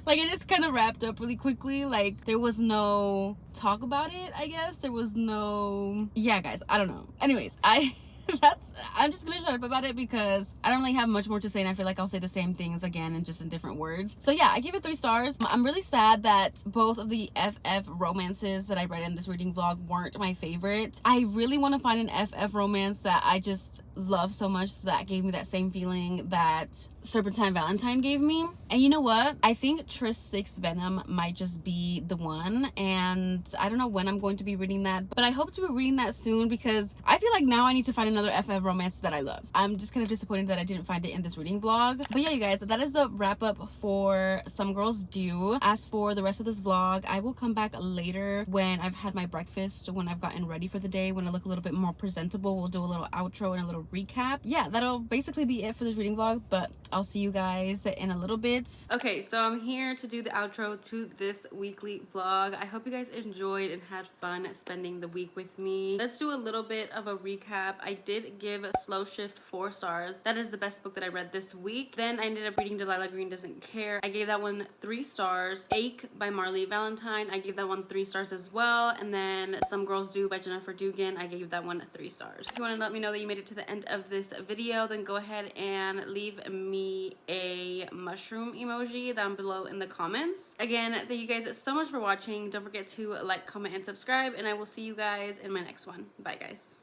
like it just kind of wrapped up really quickly. Like there was no talk about it, I guess. There was no, yeah guys, I don't know. Anyways, I'm just gonna shut up about it, because I don't really have much more to say, and I feel like I'll say the same things again and just in different words. So yeah, I give it 3 stars. I'm really sad that both of the FF romances that I read in this reading vlog weren't my favorite. I really want to find an FF romance that I just love so much that gave me that same feeling that Serpentine Valentine gave me. And you know what? I think Tris 6 Venom might just be the one, and I don't know when I'm going to be reading that, but I hope to be reading that soon, because I feel like now I need to find another FF romance that I love. I'm just kind of disappointed that I didn't find it in this reading vlog. But yeah, you guys, that is the wrap up for Some Girls Do. As for the rest of this vlog, I will come back later when I've had my breakfast, when I've gotten ready for the day, when I look a little bit more presentable. We'll do a little outro and a little recap. Yeah, that'll basically be it for this reading vlog, but I'll see you guys in a little bit. Okay, so I'm here to do the outro to this weekly vlog. I hope you guys enjoyed and had fun spending the week with me. Let's do a little bit of a recap. I did give Slow Shift 4 stars. That is the best book that I read this week. Then I ended up reading Delilah Green Doesn't Care. I gave that one 3 stars. Ache by Marley Valentine, I gave that one 3 stars as well. And then Some Girls Do by Jennifer Dugan, I gave that one 3 stars. If you want to let me know that you made it to the end of this video, then go ahead and leave me a mushroom emoji down below in the comments. Again, thank you guys so much for watching. Don't forget to like, comment, and subscribe, and I will see you guys in my next one. Bye, guys.